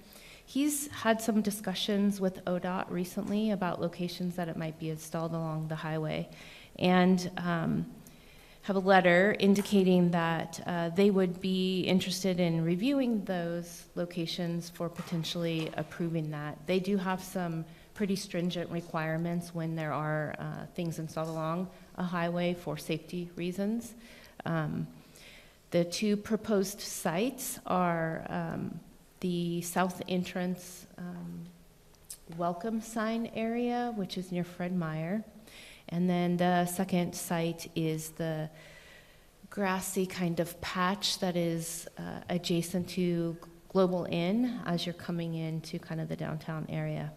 He's had some discussions with ODOT recently about locations that it might be installed along the highway, and have a letter indicating that they would be interested in reviewing those locations for potentially approving that. They do have some pretty stringent requirements when there are things installed along a highway for safety reasons. The two proposed sites are the south entrance welcome sign area, which is near Fred Meyer. And then the second site is the grassy kind of patch that is adjacent to Global Inn as you're coming into kind of the downtown area.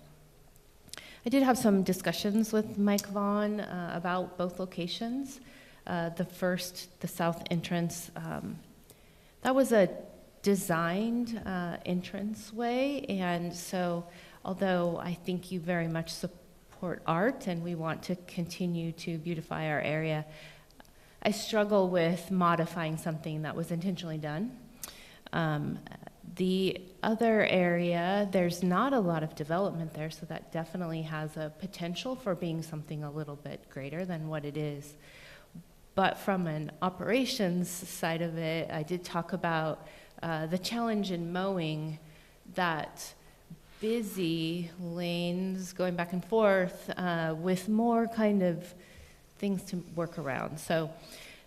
I did have some discussions with Mike Vaughn about both locations. The first, the south entrance, that was a designed entranceway, and so although I think you very much support art and we want to continue to beautify our area, I struggle with modifying something that was intentionally done. The other area, there's not a lot of development there, so that definitely has a potential for being something a little bit greater than what it is. But from an operations side of it, I did talk about the challenge in mowing that busy lanes going back and forth with more kind of things to work around. So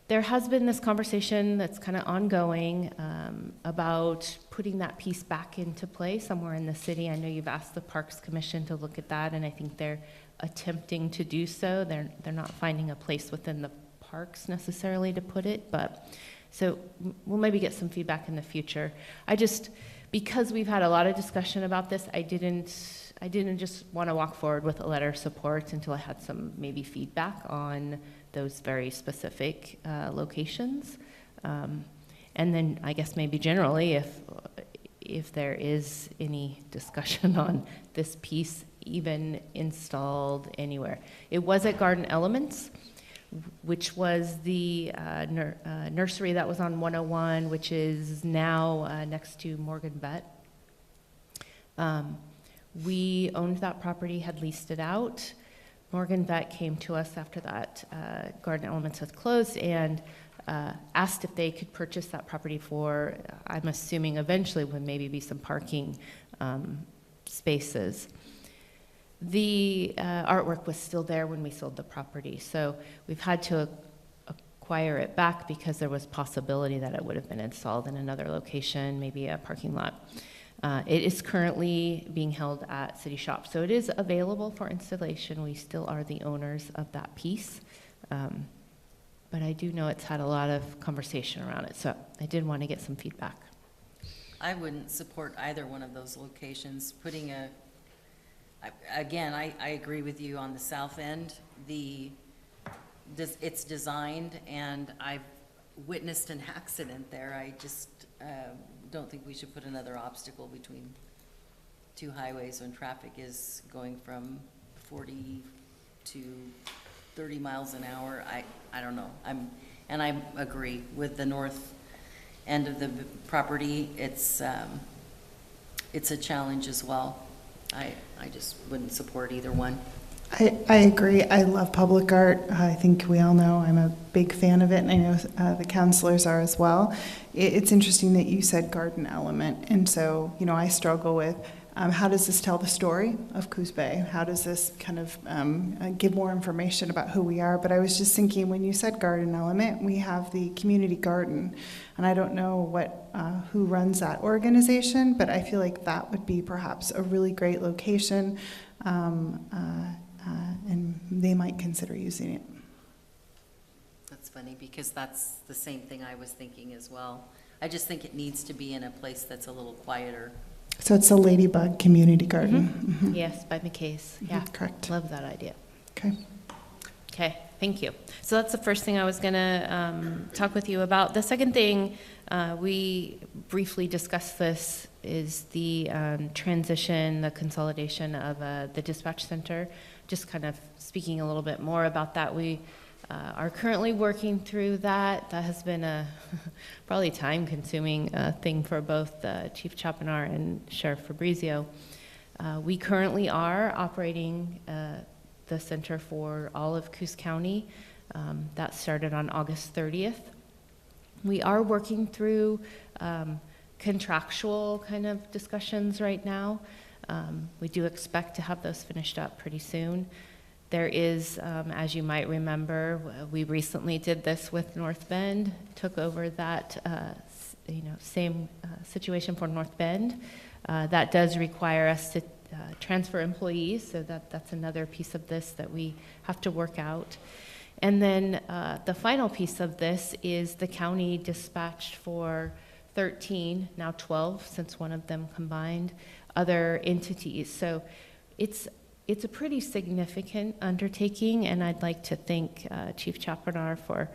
there has been this conversation that's kind of ongoing about putting that piece back into play somewhere in the city. I know you've asked the Parks Commission to look at that, and I think they're attempting to do so. They're not finding a place within the parks necessarily to put it, but so we'll maybe get some feedback in the future. Because we've had a lot of discussion about this, I didn't just want to walk forward with a letter of support until I had some maybe feedback on those very specific locations. And then I guess maybe generally if there is any discussion on this piece even installed anywhere. It was at Garden Elements, which was the nursery that was on 101, which is now next to Morgan Vet. We owned that property, had leased it out. Morgan Vet came to us after that Garden Elements had closed and asked if they could purchase that property for, I'm assuming eventually would maybe be some parking spaces. The artwork was still there when we sold the property, so we've had to acquire it back because there was possibility that it would have been installed in another location, maybe a parking lot. It is currently being held at City Shop, so it is available for installation. We still are the owners of that piece, but I do know it's had a lot of conversation around it, so I did want to get some feedback. I wouldn't support either one of those locations. Putting I agree with you on the south end. It's designed, and I've witnessed an accident there. I just don't think we should put another obstacle between two highways when traffic is going from 40 to 30 miles an hour. I don't know. I agree with the north end of the property. It's a challenge as well. I just wouldn't support either one. I agree. I love public art. I think we all know I'm a big fan of it, and I know the councilors are as well. It's interesting that you said garden element, and so, I struggle with how does this tell the story of Coos Bay? How does this kind of give more information about who we are? But I was just thinking, when you said garden element, we have the community garden, and I don't know who runs that organization, but I feel like that would be perhaps a really great location, and they might consider using it. That's funny, because that's the same thing I was thinking as well. I just think it needs to be in a place that's a little quieter. So it's a Ladybug Community Garden. Mm-hmm. Yes, by McKay's. Yeah, correct. Love that idea. Okay. Okay, thank you. So that's the first thing I was going to talk with you about. The second thing, we briefly discussed this, is the transition, the consolidation of the dispatch center. Just kind of speaking a little bit more about that. We are currently working through that. That has been a probably time-consuming thing for both Chief Chapinar and Sheriff Fabrizio. We currently are operating the center for all of Coos County. That started on August 30th. We are working through contractual kind of discussions right now. We do expect to have those finished up pretty soon. There is, as you might remember, we recently did this with North Bend, took over that same situation for North Bend. That does require us to transfer employees, so that's another piece of this that we have to work out. And then the final piece of this is the county dispatched for 13, now 12, since one of them combined, other entities. So it's a pretty significant undertaking, and I'd like to thank Chief Chapinar for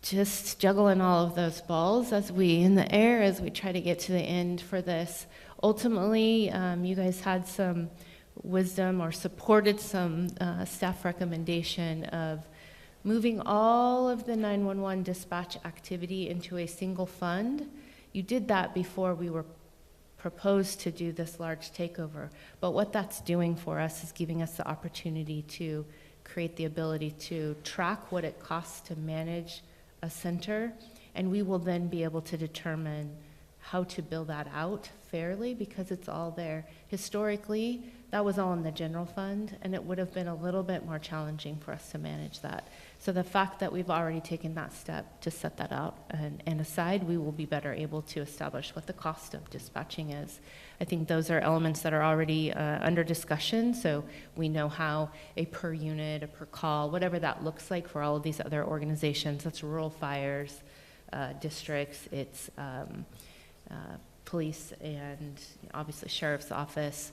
just juggling all of those balls as we try to get to the end for this. Ultimately, you guys had some wisdom or supported some staff recommendation of moving all of the 911 dispatch activity into a single fund. You did that before we were proposed to do this large takeover. But what that's doing for us is giving us the opportunity to create the ability to track what it costs to manage a center, and we will then be able to determine how to build that out fairly, because it's all there. Historically, that was all in the general fund, and it would have been a little bit more challenging for us to manage that. So the fact that we've already taken that step to set that out and aside, we will be better able to establish what the cost of dispatching is. I think those are elements that are already under discussion, so we know how a per unit, a per call, whatever that looks like for all of these other organizations. That's rural fires, districts, it's police, and obviously sheriff's office.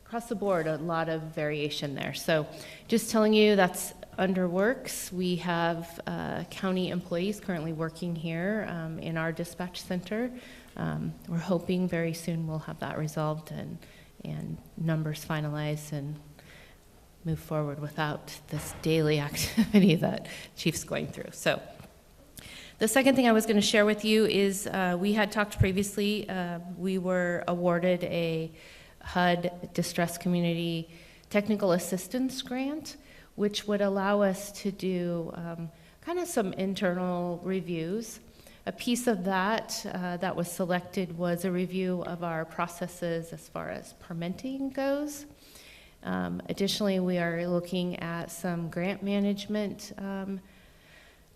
Across the board, a lot of variation there. So just telling you that's under works. We have county employees currently working here in our dispatch center. We're hoping very soon we'll have that resolved and numbers finalized and move forward without this daily activity that Chief's going through. So the second thing I was going to share with you is we had talked previously, we were awarded a HUD Distress Community Technical Assistance Grant, which would allow us to do kind of some internal reviews. A piece of that that was selected was a review of our processes as far as permitting goes. Additionally, we are looking at some grant management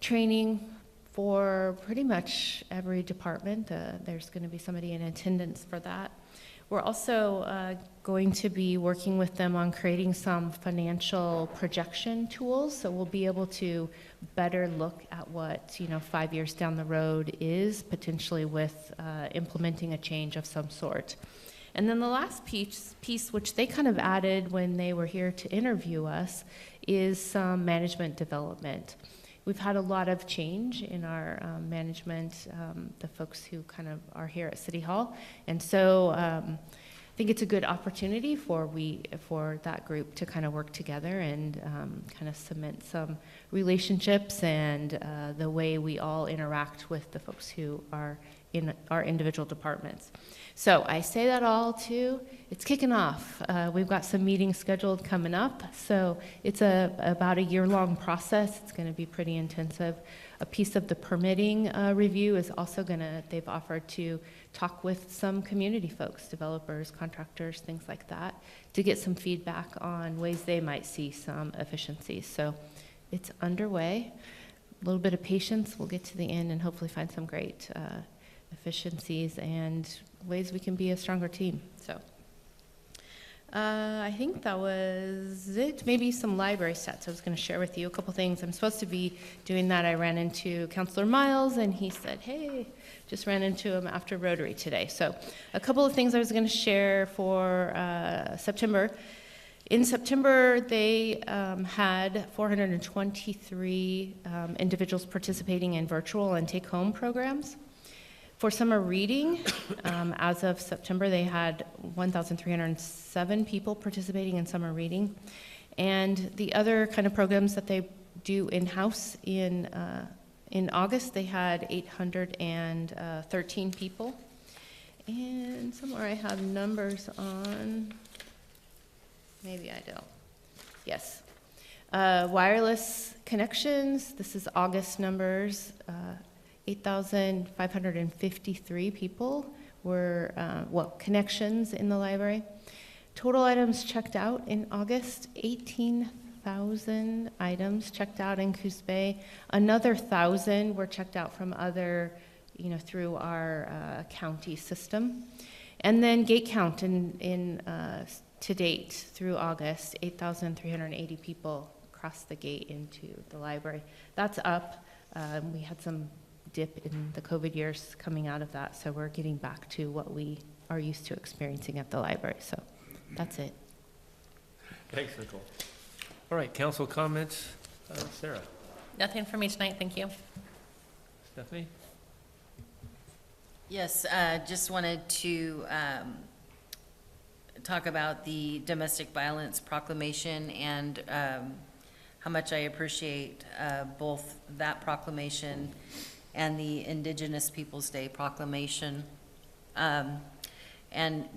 training for pretty much every department. There's going to be somebody in attendance for that. We're also going to be working with them on creating some financial projection tools, so we'll be able to better look at what 5 years down the road is potentially with implementing a change of some sort. And then the last piece, which they kind of added when they were here to interview us, is some management development. We've had a lot of change in our management, the folks who kind of are here at City Hall. And so I think it's a good opportunity for that group to kind of work together and kind of cement some relationships and the way we all interact with the folks who are in our individual departments. So I say that all too, it's kicking off. We've got some meetings scheduled coming up, so it's about a year-long process. It's going to be pretty intensive. A piece of the permitting review is also they've offered to talk with some community folks, developers, contractors, things like that, to get some feedback on ways they might see some efficiencies. So it's underway. A little bit of patience, we'll get to the end and hopefully find some great efficiencies and ways we can be a stronger team. So I think that was it. Maybe some library stats. I was going to share with you a couple things. I'm supposed to be doing that. I ran into Councilor Miles and he said, hey, just ran into him after Rotary today. So a couple of things I was going to share for September. In September, they had 423 individuals participating in virtual and take-home programs. For summer reading, as of September, they had 1,307 people participating in summer reading. And the other kind of programs that they do in-house in August, they had 813 people. And somewhere I have numbers on, maybe I don't. Yes. Wireless connections, this is August numbers. 8,553 people were, connections in the library. Total items checked out in August, 18,000 items checked out in Coos Bay. Another 1,000 were checked out from other, through our county system. And then gate count to date through August, 8,380 people crossed the gate into the library. That's up. We had some dip in the COVID years coming out of that, so we're getting back to what we are used to experiencing at the library. So that's it. Thanks, Nicole. All right, council comments. Sarah. Nothing for me tonight, thank you. Stephanie? Yes, just wanted to talk about the domestic violence proclamation and how much I appreciate both that proclamation and the Indigenous Peoples Day proclamation. And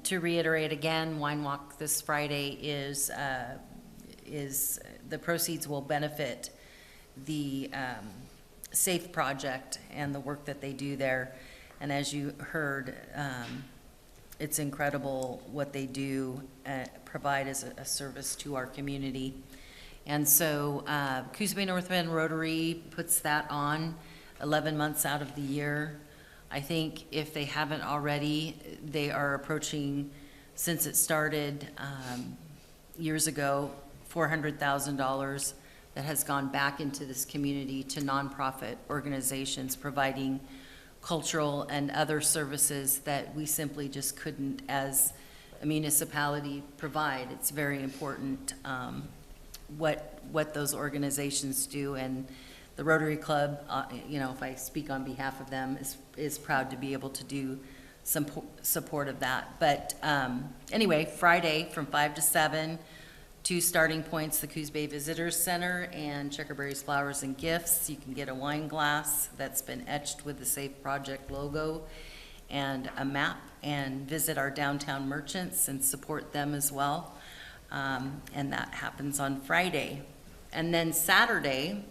to reiterate again, Wine Walk this Friday is the proceeds will benefit the SAFE project and the work that they do there. And as you heard, it's incredible what they do provide as a service to our community. And so Coos Bay North Bend Rotary puts that on 11 months out of the year. I think if they haven't already, they are approaching, since it started years ago, $400,000 that has gone back into this community to nonprofit organizations providing cultural and other services that we simply just couldn't as a municipality provide. It's very important what those organizations do, and the Rotary Club, if I speak on behalf of them, is proud to be able to do some support of that. But anyway, Friday from 5 to 7, 2 starting points, the Coos Bay Visitors Center and Checkerberry's Flowers and Gifts. You can get a wine glass that's been etched with the SAFE Project logo and a map, and visit our downtown merchants and support them as well. And that happens on Friday. And then Saturday,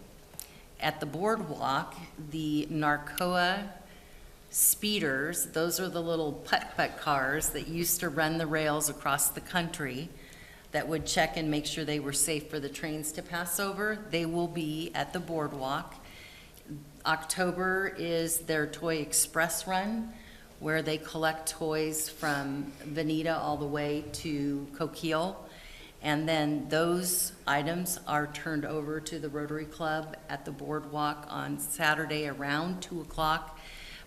at the boardwalk, the Narcoa speeders, those are the little putt-putt cars that used to run the rails across the country. that would check and make sure they were safe for the trains to pass over. They will be at the boardwalk. October is their Toy Express Run, where they collect toys from Veneta all the way to Coquille. And then those items are turned over to the Rotary Club at the boardwalk on Saturday around 2 o'clock.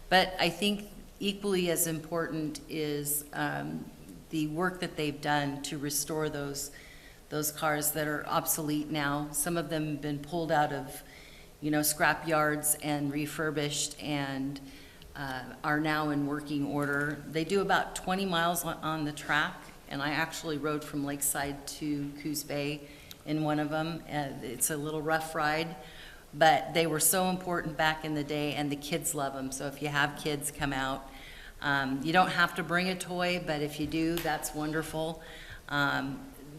But I think equally as important is the work that they've done to restore those cars that are obsolete now. Some of them have been pulled out of, scrap yards and refurbished and are now in working order. They do about 20 miles on the track, and I actually rode from Lakeside to Coos Bay in one of them. It's a little rough ride, but they were so important back in the day, and the kids love them. So if you have kids, come out. You don't have to bring a toy, but if you do, that's wonderful.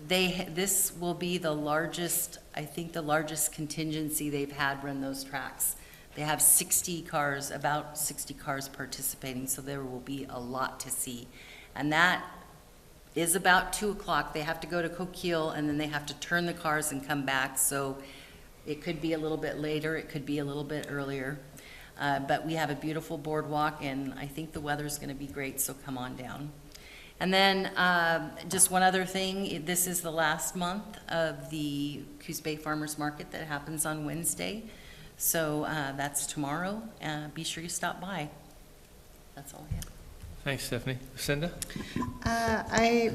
This will be the largest, I think the largest contingency they've had run those tracks. They have about 60 cars participating, so there will be a lot to see. And that is about 2 o'clock. They have to go to Coquille, and then they have to turn the cars and come back. So it could be a little bit later, it could be a little bit earlier. But we have a beautiful boardwalk, and I think the weather's gonna be great, so come on down. And then just one other thing, this is the last month of the Coos Bay Farmers Market that happens on Wednesday. So that's tomorrow. Be sure you stop by. That's all I have. Thanks, Stephanie. Lucinda? I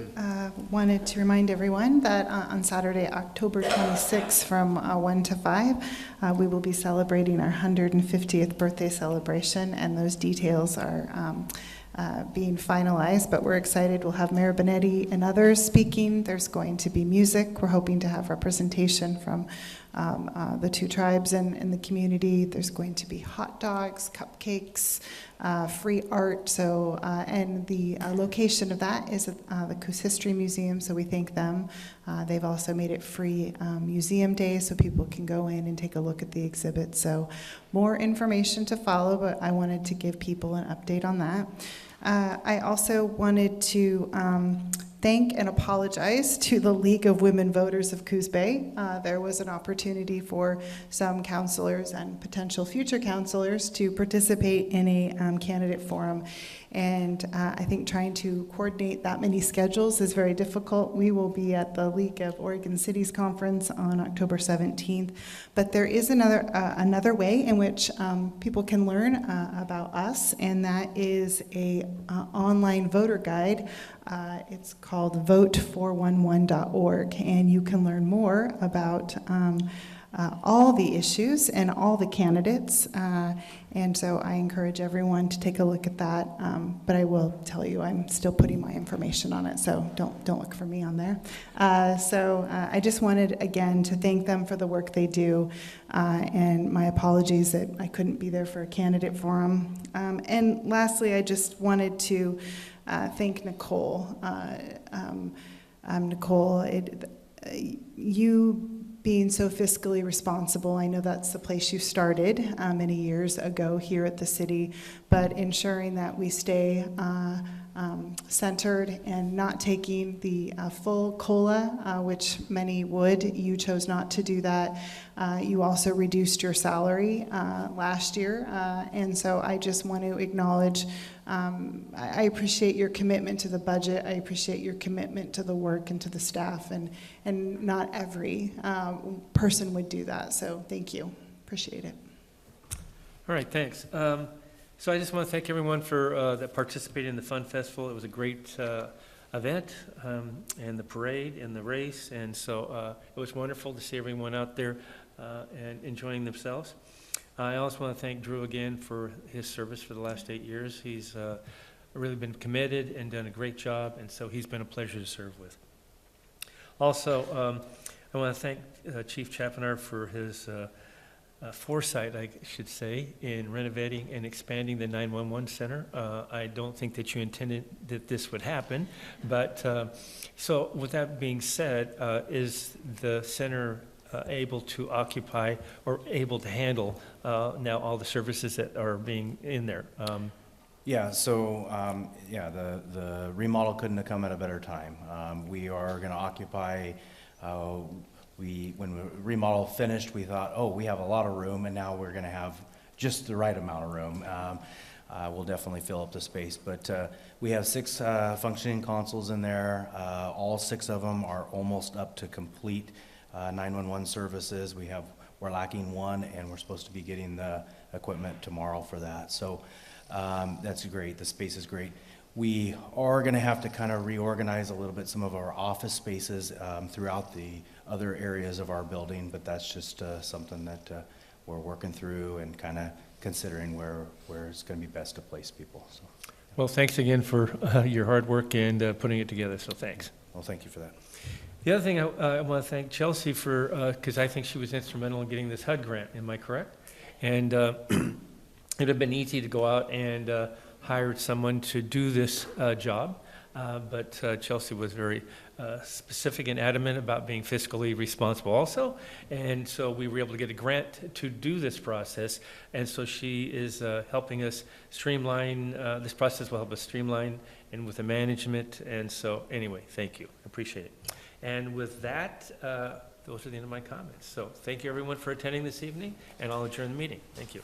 wanted to remind everyone that on Saturday, October 26th from 1 to 5, we will be celebrating our 150th birthday celebration, and those details are being finalized, but we're excited. We'll have Mayor Benetti and others speaking. There's going to be music. We're hoping to have representation from the two tribes and the community. There's going to be hot dogs, cupcakes, free art. So, and the location of that is at the Coos History Museum, so we thank them. They've also made it free museum day, so people can go in and take a look at the exhibit. So more information to follow, but I wanted to give people an update on that. I also wanted to thank and apologize to the League of Women Voters of Coos Bay. There was an opportunity for some counselors and potential future counselors to participate in a candidate forum. And I think trying to coordinate that many schedules is very difficult. We will be at the League of Oregon Cities Conference on October 17th. But there is another way in which people can learn about us, and that is a online voter guide. It's called vote411.org, and you can learn more about all the issues and all the candidates. And so I encourage everyone to take a look at that. But I will tell you, I'm still putting my information on it, so don't look for me on there. So I just wanted, again, to thank them for the work they do, and my apologies that I couldn't be there for a candidate forum. And lastly, I just wanted to thank Nicole. Nicole, you being so fiscally responsible, I know that's the place you started many years ago here at the city, but ensuring that we stay centered and not taking the full COLA, which many would. You chose not to do that. You also reduced your salary last year, and so I just want to acknowledge I appreciate your commitment to the budget. I appreciate your commitment to the work and to the staff, and not every person would do that, so thank you. Appreciate it. All right, thanks. So I just want to thank everyone for that participated in the Fun Festival. It was a great event, and the parade and the race, and so it was wonderful to see everyone out there and enjoying themselves. I also want to thank Drew again for his service for the last 8 years. He's really been committed and done a great job, and so he's been a pleasure to serve with. Also, I want to thank Chief Chappenar for his foresight, I should say, in renovating and expanding the 911 center. I don't think that you intended that this would happen, but so with that being said, is the center able to occupy or able to handle now all the services that are being in there? Yeah, so, yeah, the remodel couldn't have come at a better time. We are gonna occupy, when the remodel finished, we thought, oh, we have a lot of room, and now we're gonna have just the right amount of room. We'll definitely fill up the space, but we have 6 functioning consoles in there. All 6 of them are almost up to complete 911 services. We're lacking 1, and we're supposed to be getting the equipment tomorrow for that. So that's great. The space is great. We are going to have to kind of reorganize a little bit some of our office spaces throughout the other areas of our building, but that's just something that we're working through and kind of considering where it's going to be best to place people. So, Well, thanks again for your hard work and putting it together, so thanks. well, thank you for that. The other thing I want to thank Chelsea for, because I think she was instrumental in getting this HUD grant, am I correct? And it would have been easy to go out and hire someone to do this job, but Chelsea was very specific and adamant about being fiscally responsible also, and so we were able to get a grant to do this process, and so she is helping us streamline, this process will help us streamline and with the management, and so anyway, thank you, appreciate it. And with that, those are the end of my comments. So thank you everyone for attending this evening, and I'll adjourn the meeting. Thank you.